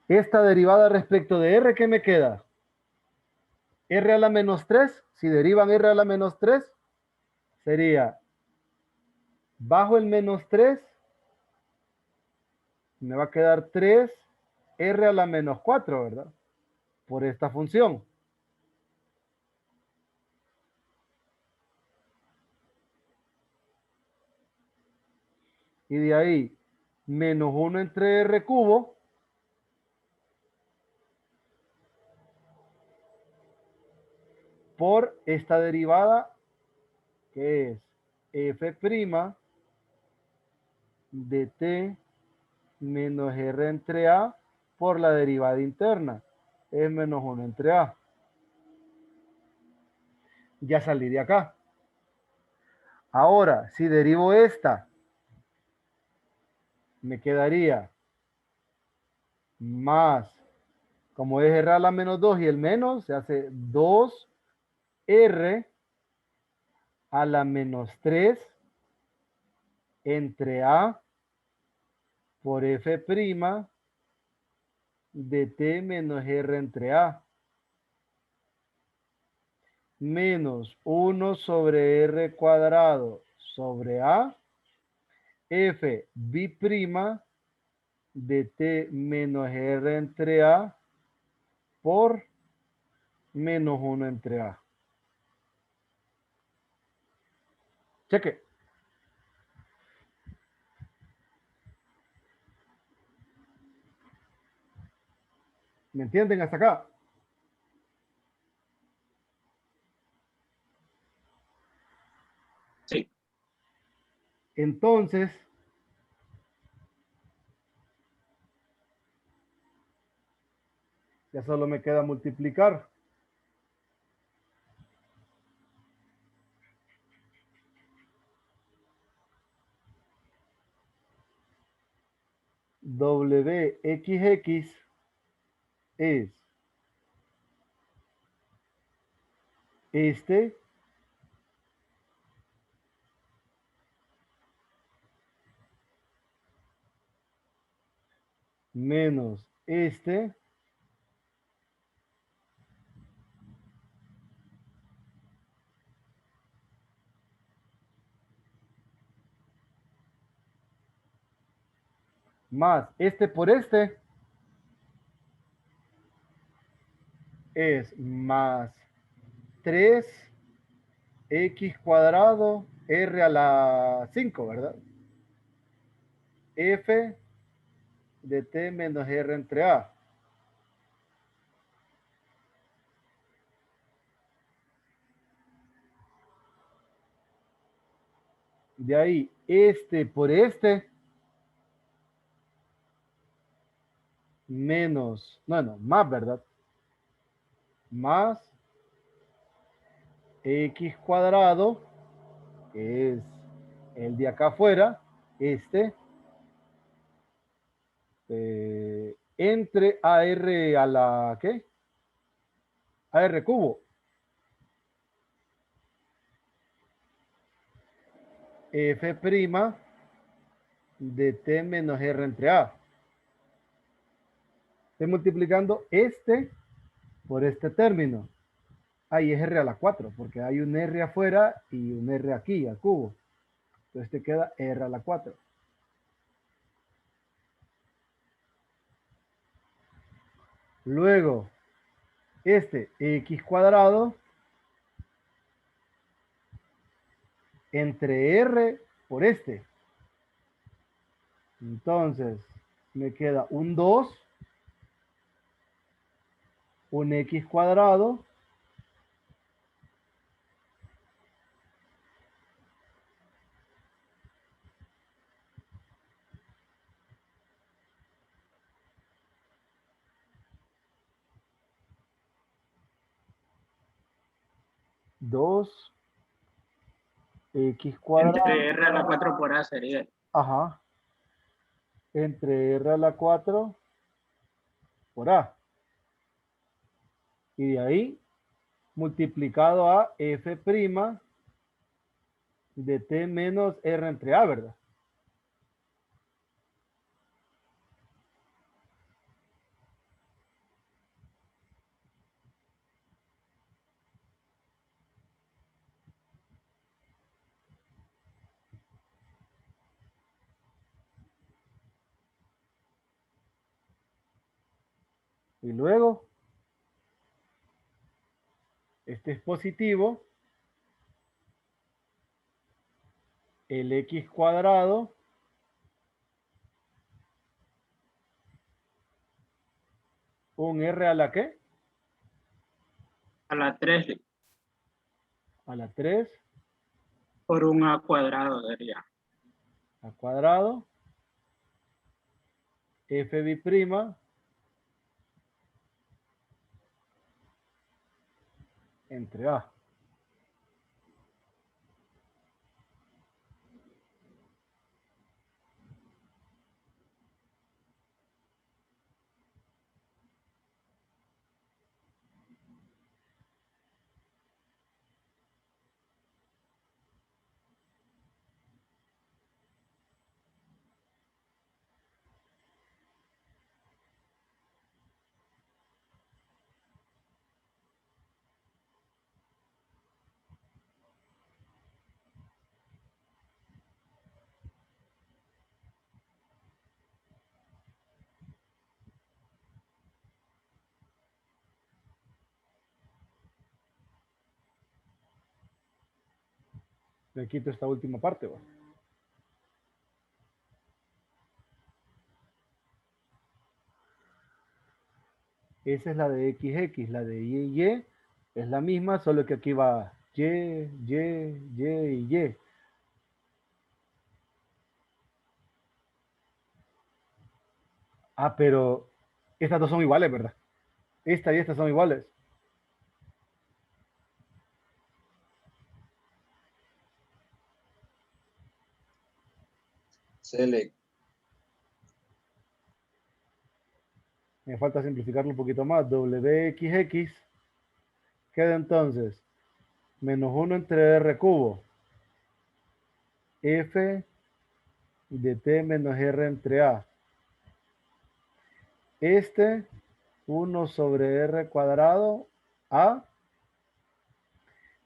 esta derivada respecto de R, ¿qué me queda? R a la menos 3, si derivan R a la menos 3, sería bajo el menos 3, me va a quedar 3 R a la menos 4, ¿verdad? Por esta función. Y de ahí, menos 1 entre R cubo, por esta derivada, que es F' de T menos R entre A por la derivada interna. es menos 1 entre A. Ya salí de acá. Ahora, si derivo esta, me quedaría más, como es R a la menos 2 y el menos, se hace 2R a la menos 3 entre A por F' de T menos R entre A. Menos 1 sobre R cuadrado sobre A. F B' de T menos R entre A por menos 1 entre A. Cheque. ¿Me entienden hasta acá? Sí. Entonces, ya solo me queda multiplicar. WXX es este menos este más este por este es más 3x cuadrado r a la 5, ¿verdad? F de t menos r entre a. De ahí, este por este menos, no, más, ¿verdad? Más x cuadrado, que es el de acá afuera, este, entre AR a la, ¿qué? AR cubo. F' de t menos r entre a. Estoy multiplicando este por este término. Ahí es r a la 4, porque hay un r afuera y un r aquí, al cubo. Entonces te queda r a la 4. Luego, este x cuadrado entre r por este. Entonces, me queda un 2, un x cuadrado, dos x cuadrado. Entre R a la 4 por A sería. Ajá. Entre r a la 4 por a. Y de ahí multiplicado a f' de t menos r entre a, ¿verdad? Y luego, este es positivo, el x cuadrado un r a la ¿qué? A la 3 A la 3 por un A cuadrado sería. al cuadrado, f' entre A. Le quito esta última parte, ¿va? Esa es la de XX, la de Y es la misma, solo que aquí va Y, Y, Y y Y. Ah, pero estas dos son iguales, ¿verdad? Esta y esta son iguales. Select. Me falta simplificarlo un poquito más. WXX queda entonces menos 1 entre R cubo. F de T menos R entre A. Este 1 sobre R cuadrado A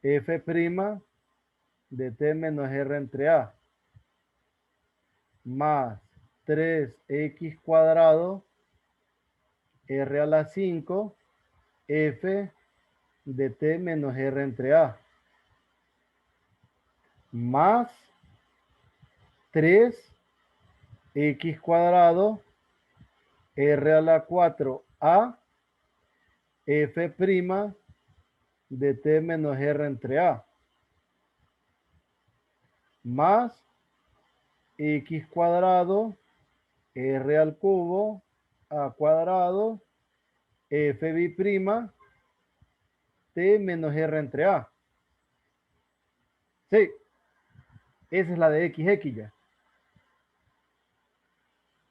F' de T menos R entre A más 3x cuadrado R a la 5 F de T menos R entre A más 3x cuadrado R a la 4A F' de T menos R entre A más x cuadrado R al cubo A cuadrado F' T menos R entre A. Sí, esa es la de XX ya.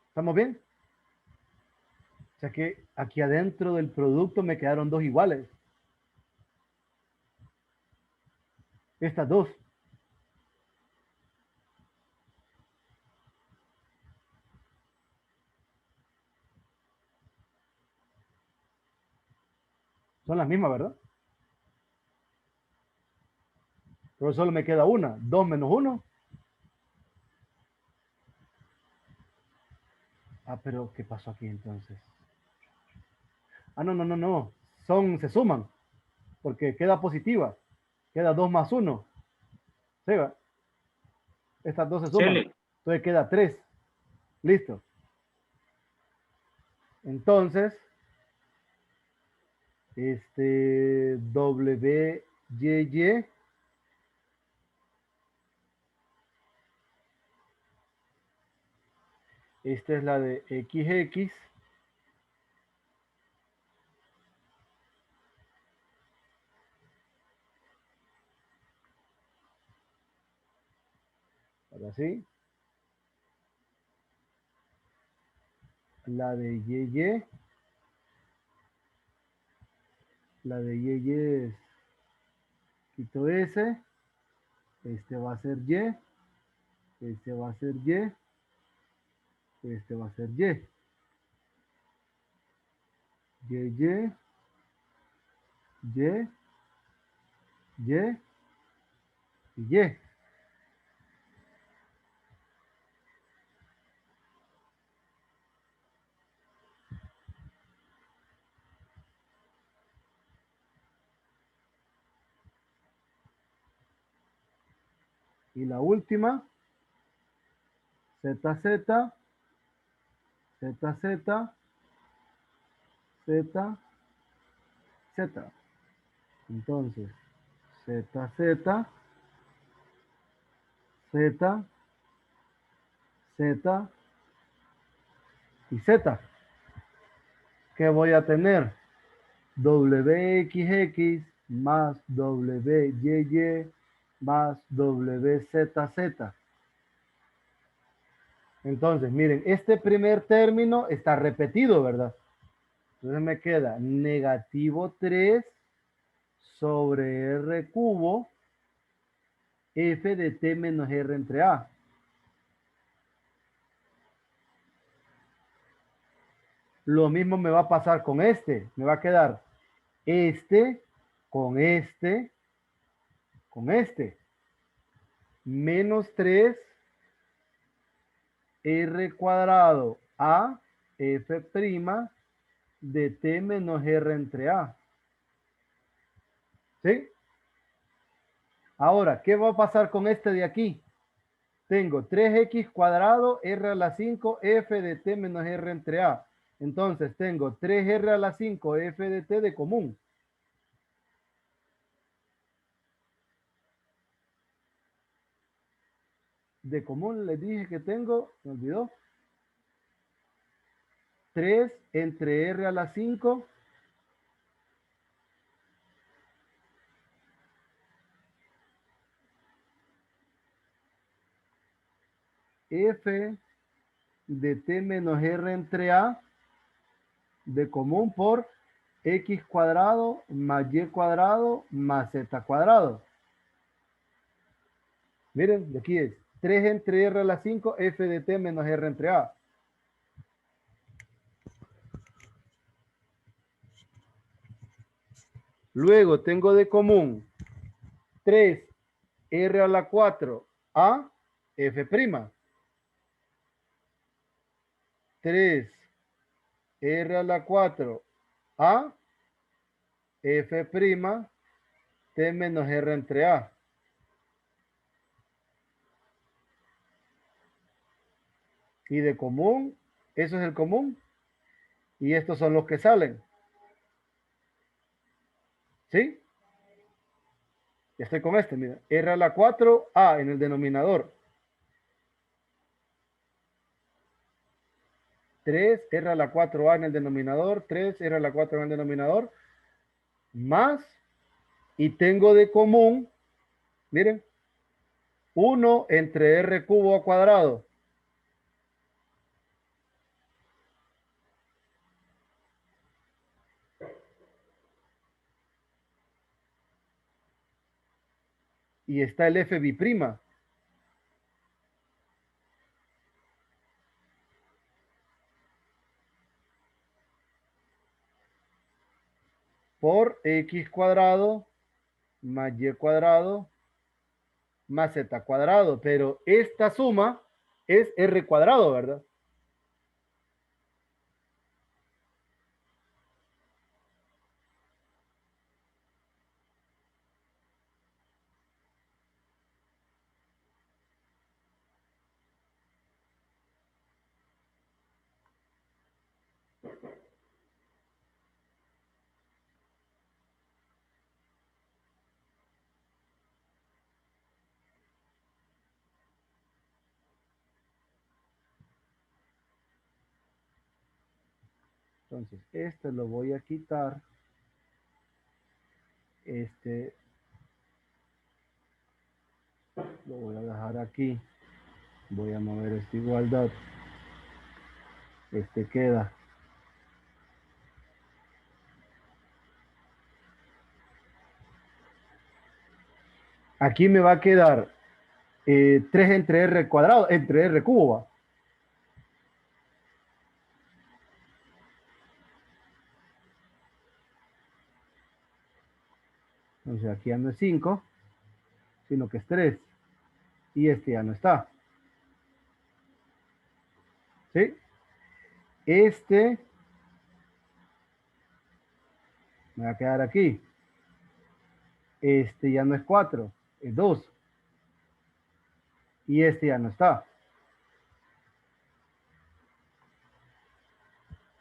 ¿Estamos bien? O sea que aquí adentro del producto me quedaron dos iguales. Estas dos. Son las mismas, ¿verdad? Pero solo me queda una. 2 menos 1. Ah, pero ¿qué pasó aquí entonces? Ah, no, no, no, no. Se suman. Porque queda positiva. Queda 2 más 1. ¿Sí, va? Estas dos se suman. Select. Entonces queda 3. Listo. Entonces, WYY esta es la de XX ahora sí, la de YY es quito S, este va a ser Y, este va a ser Y, este va a ser Y. Y, Y, Y y Y. Y la última, ZZ, ZZ, Z, Z. Entonces, ZZ, Z, Z y Z. ¿Qué voy a tener? WXX más WYY más WZZ. Entonces, miren, este primer término está repetido, ¿verdad? Entonces me queda negativo 3 sobre R cubo F de T menos R entre A. Lo mismo me va a pasar con este. Me va a quedar este con este con este. Menos 3 R cuadrado A F prima de T menos R entre A. ¿Sí? Ahora, ¿qué va a pasar con este de aquí? Tengo 3x cuadrado R a la 5 F de T menos R entre A. Entonces tengo 3R a la 5 F de T de común. De común les dije que tengo, me olvidó. 3 entre R a la 5 F de T menos R entre A de común por X cuadrado más Y cuadrado más Z cuadrado. Miren, de aquí es 3 entre R a la 5 F de T menos R entre A. Luego tengo de común 3 R a la 4 A F prima. 3 R a la 4 A F prima T menos R entre A. Y de común, eso es el común. Y estos son los que salen. ¿Sí? Ya estoy con este, mira. R a la 4 A en el denominador. 3 R a la 4A en el denominador. 3 R a la 4 en el denominador. Más. Y tengo de común, miren, 1 entre R cubo a cuadrado. Y está el F biprima. Por X cuadrado más Y cuadrado más Z cuadrado. Pero esta suma es R cuadrado, ¿verdad? Entonces, este lo voy a quitar. Este lo voy a dejar aquí. Voy a mover esta igualdad. Este queda. Aquí me va a quedar 3 entre R cuadrado, entre R cubo. ¿Va? Entonces aquí ya no es 5, sino que es 3. Y este ya no está. ¿Sí? Este me va a quedar aquí. Este ya no es 4, es 2. Y este ya no está.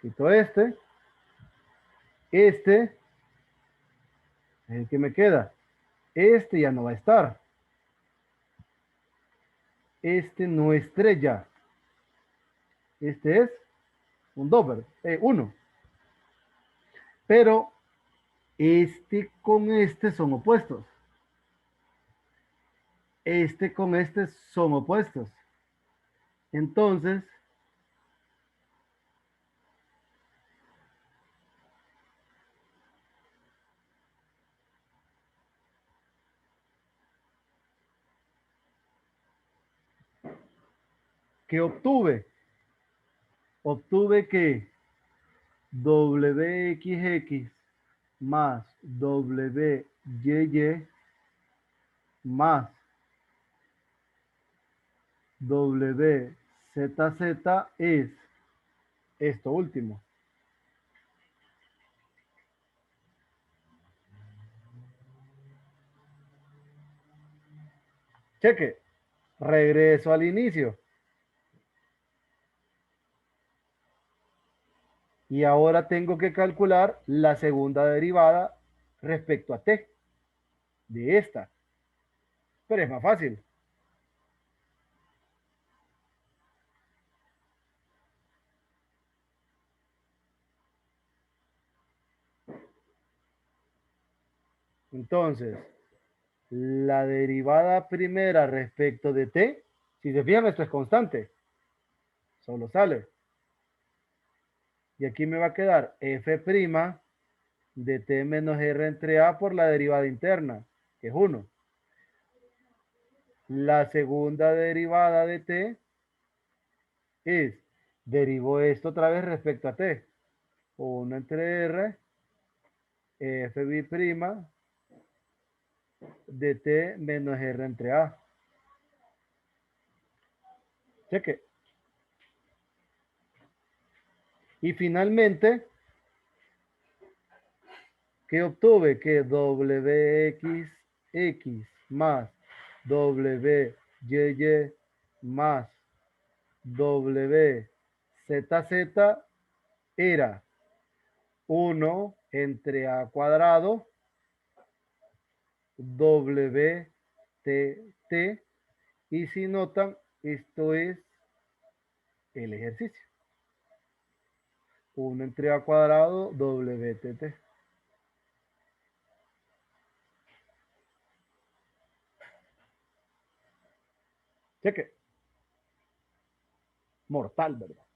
Quito este. Este es el que me queda. Este ya no va a estar. Este no es 3 ya. Este es un 2, 1. Pero Este con este son opuestos. Este con este son opuestos. Entonces, ¿qué obtuve? Obtuve que WXX más WYY más WZZ es esto último. Cheque, regreso al inicio. Y ahora tengo que calcular la segunda derivada respecto a t de esta. Pero es más fácil. Entonces, la derivada primera respecto de t, si se fijan, esto es constante. Solo sale. Y aquí me va a quedar f' de t menos r entre a por la derivada interna, que es 1. La segunda derivada de t es, derivo esto otra vez respecto a t. 1 entre r, f' de t menos r entre a. Cheque. Y finalmente, ¿qué obtuve? Que wxx más wyy más wzz era 1 entre a cuadrado wtt, y si notan, esto es el ejercicio. 1 entre a cuadrado wtt. Cheque. Mortal, ¿verdad?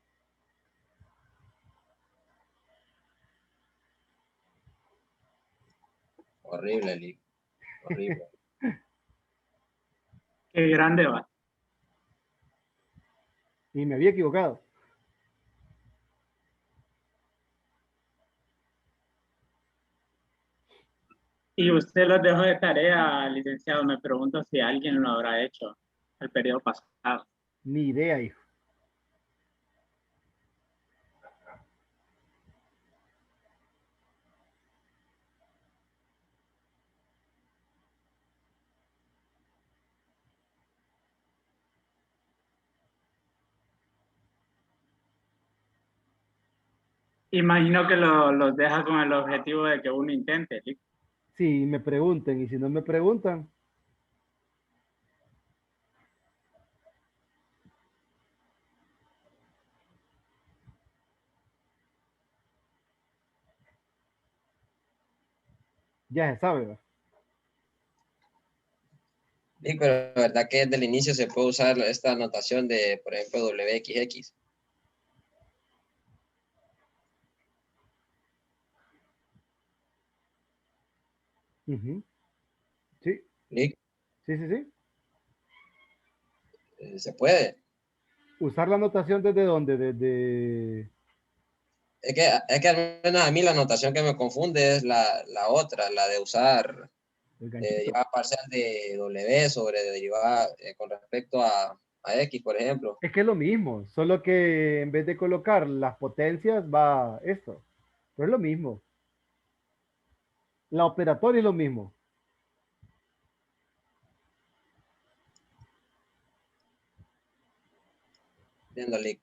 Horrible, Lick. Horrible. Qué grande va. Y me había equivocado. Y usted los dejó de tarea, licenciado. Me pregunto si alguien lo habrá hecho el periodo pasado. Ni idea, hijo. Imagino que los deja con el objetivo de que uno intente. ¿Sí? Si me pregunten, y si no me preguntan, ya se sabe, ¿verdad? Lick, pero la verdad que desde el inicio se puede usar esta notación de, por ejemplo, WXX. Ujú. Sí, Lick, sí, sí, sí. se puede. Usar la notación desde dónde, desde Es que al menos a mí la notación que me confunde es la otra, la de usar el ganchito. derivada parcial de W sobre derivada con respecto a X, por ejemplo. Es que es lo mismo, solo que en vez de colocar las potencias va esto. Pero es lo mismo. La operatoria es lo mismo. Entiendo, Lick.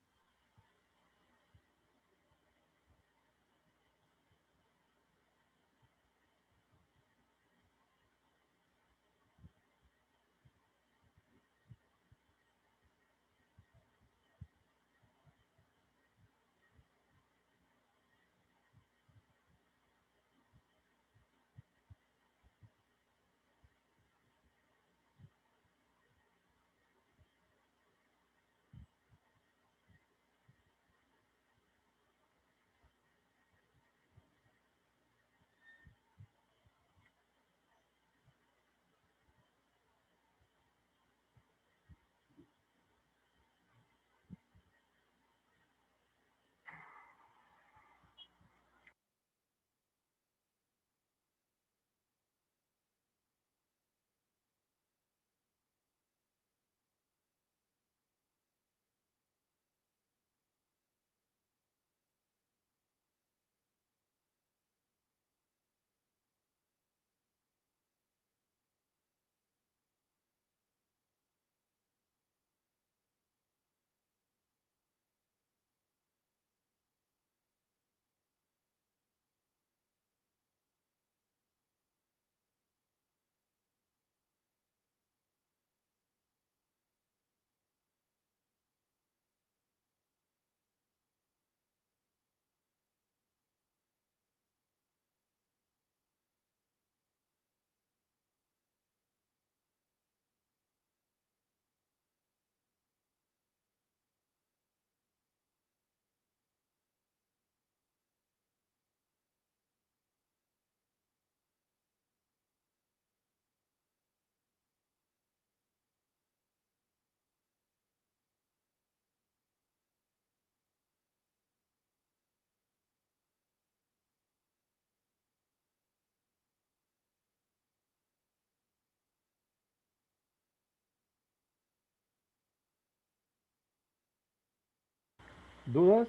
¿Dudas?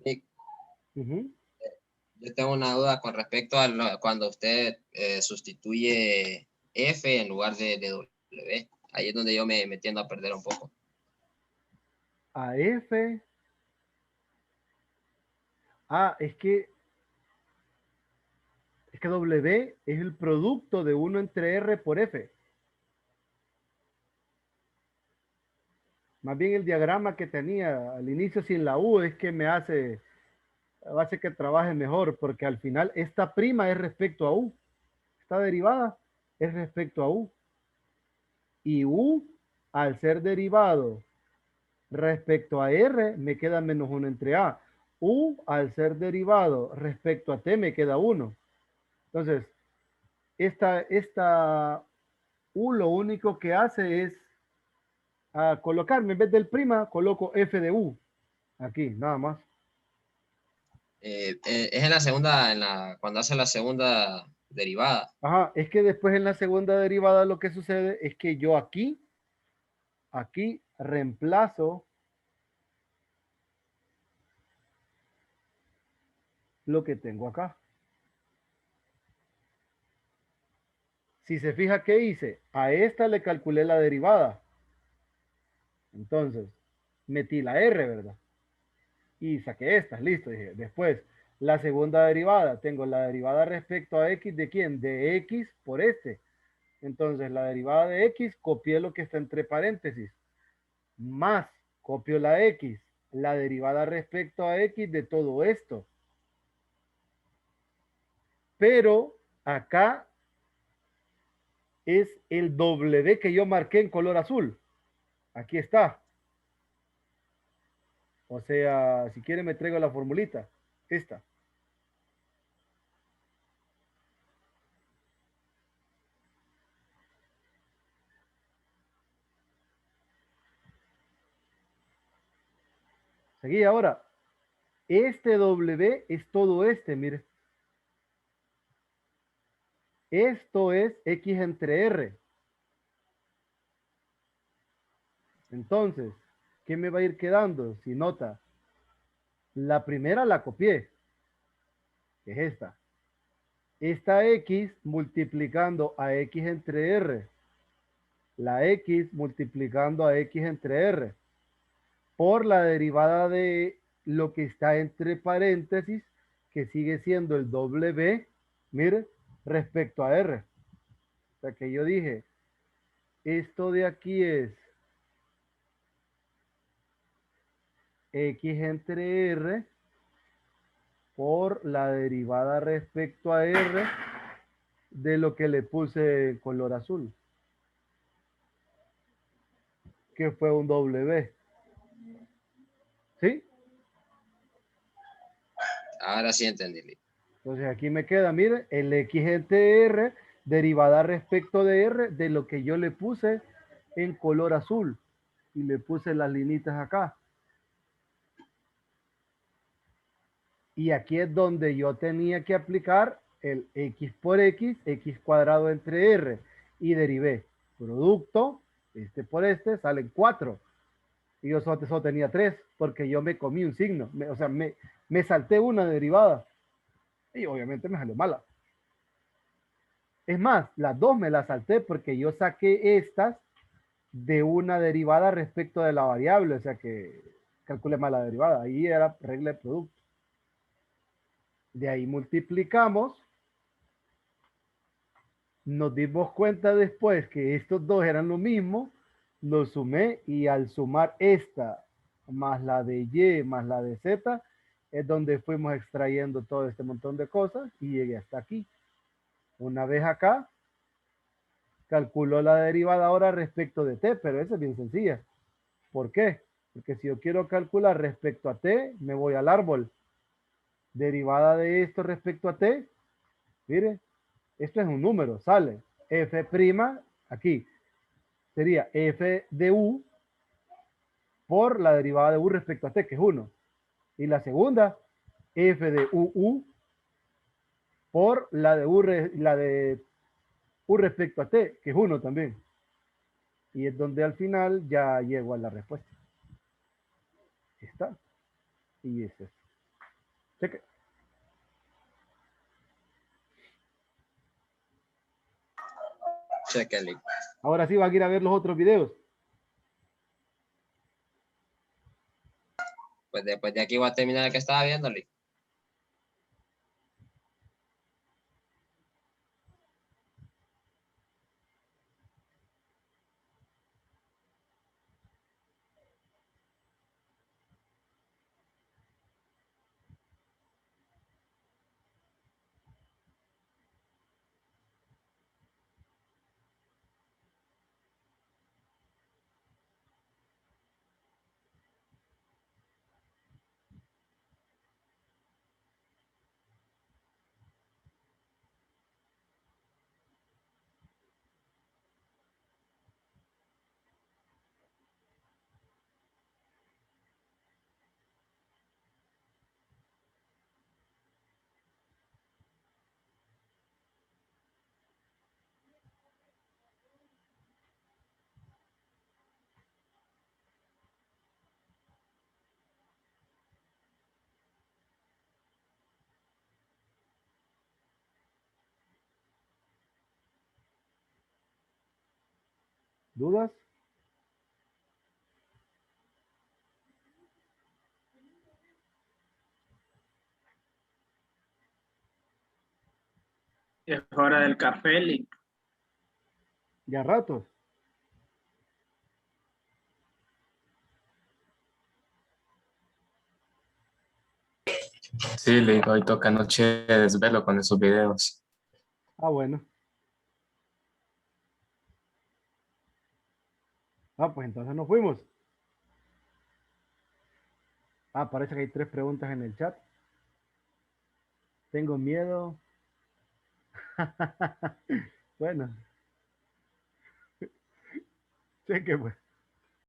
Y Ujú. yo tengo una duda con respecto a cuando usted sustituye F en lugar de W. Ahí es donde yo me tiendo a perder un poco. A F. Ah, es que W es el producto de 1 entre R por F. Más bien el diagrama que tenía al inicio sin la U es que hace que trabaje mejor, porque al final esta prima es respecto a U. Esta derivada es respecto a U. Y U, al ser derivado respecto a R, me queda menos 1 entre A. U, al ser derivado respecto a T, me queda 1. Entonces, esta U lo único que hace es colocarme, en vez del prima, coloco F de U. Aquí, nada más. Es en la segunda, cuando hace la segunda derivada. Ajá, es que después en la segunda derivada lo que sucede es que yo aquí reemplazo lo que tengo acá. Si se fija qué hice, a esta le calculé la derivada. Entonces, metí la R, ¿verdad? Y saqué esta, listo, dije. Después, la segunda derivada, tengo la derivada respecto a X de quién? De X por este. Entonces, la derivada de X, copié lo que está entre paréntesis. Más, copio la X, la derivada respecto a X de todo esto. Pero acá es el W que yo marqué en color azul. Aquí está. O sea, si quiere me traigo la formulita. Esta. Seguí ahora. Este W es todo este, mire. Esto es X entre R. Entonces, ¿qué me va a ir quedando? Si nota, la primera la copié, que es esta. Esta X multiplicando a X entre R. La X multiplicando a X entre R. Por la derivada de lo que está entre paréntesis, que sigue siendo el W, mire, respecto a R. O sea que yo dije, esto de aquí es X entre R por la derivada respecto a R de lo que le puse color azul, que fue un W. ¿Sí? Ahora sí entendí. Entonces aquí me queda, mire, el X entre R, derivada respecto de R de lo que yo le puse en color azul. Y le puse las linitas acá. Y aquí es donde yo tenía que aplicar el X por X, X cuadrado entre R. Y derivé. Producto, este por este, salen 4. Y yo solo tenía 3, porque yo me comí un signo. O sea, me salté una derivada. Y obviamente me salió mala. Es más, las dos me las salté porque yo saqué estas de una derivada respecto de la variable. O sea que calculé mal la derivada. Ahí era regla de producto. De ahí multiplicamos. Nos dimos cuenta después que estos dos eran lo mismo. Lo sumé y al sumar esta más la de Y más la de Z es donde fuimos extrayendo todo este montón de cosas y llegué hasta aquí. Una vez acá, calculó la derivada ahora respecto de T, pero esa es bien sencilla. ¿Por qué? Porque si yo quiero calcular respecto a t, me voy al árbol. Derivada de esto respecto a t, mire, esto es un número, sale. F', aquí, sería f de u por la derivada de u respecto a t, que es 1. Y la segunda, f de uu por la de u respecto a t, que es 1 también. Y es donde al final ya llego a la respuesta. Está. Y es esto. Cheque. Cheque, Lick. Ahora sí van a ir a ver los otros videos. Pues después de aquí voy a terminar el que estaba viendo, Lick. ¿Dudas? Es hora del café, Lick. Ya ratos. Sí, Lick, hoy toca noche de desvelo con esos videos. Ah, bueno. Ah, pues entonces nos fuimos. Ah, parece que hay 3 preguntas en el chat. Tengo miedo. Bueno. Cheque pues.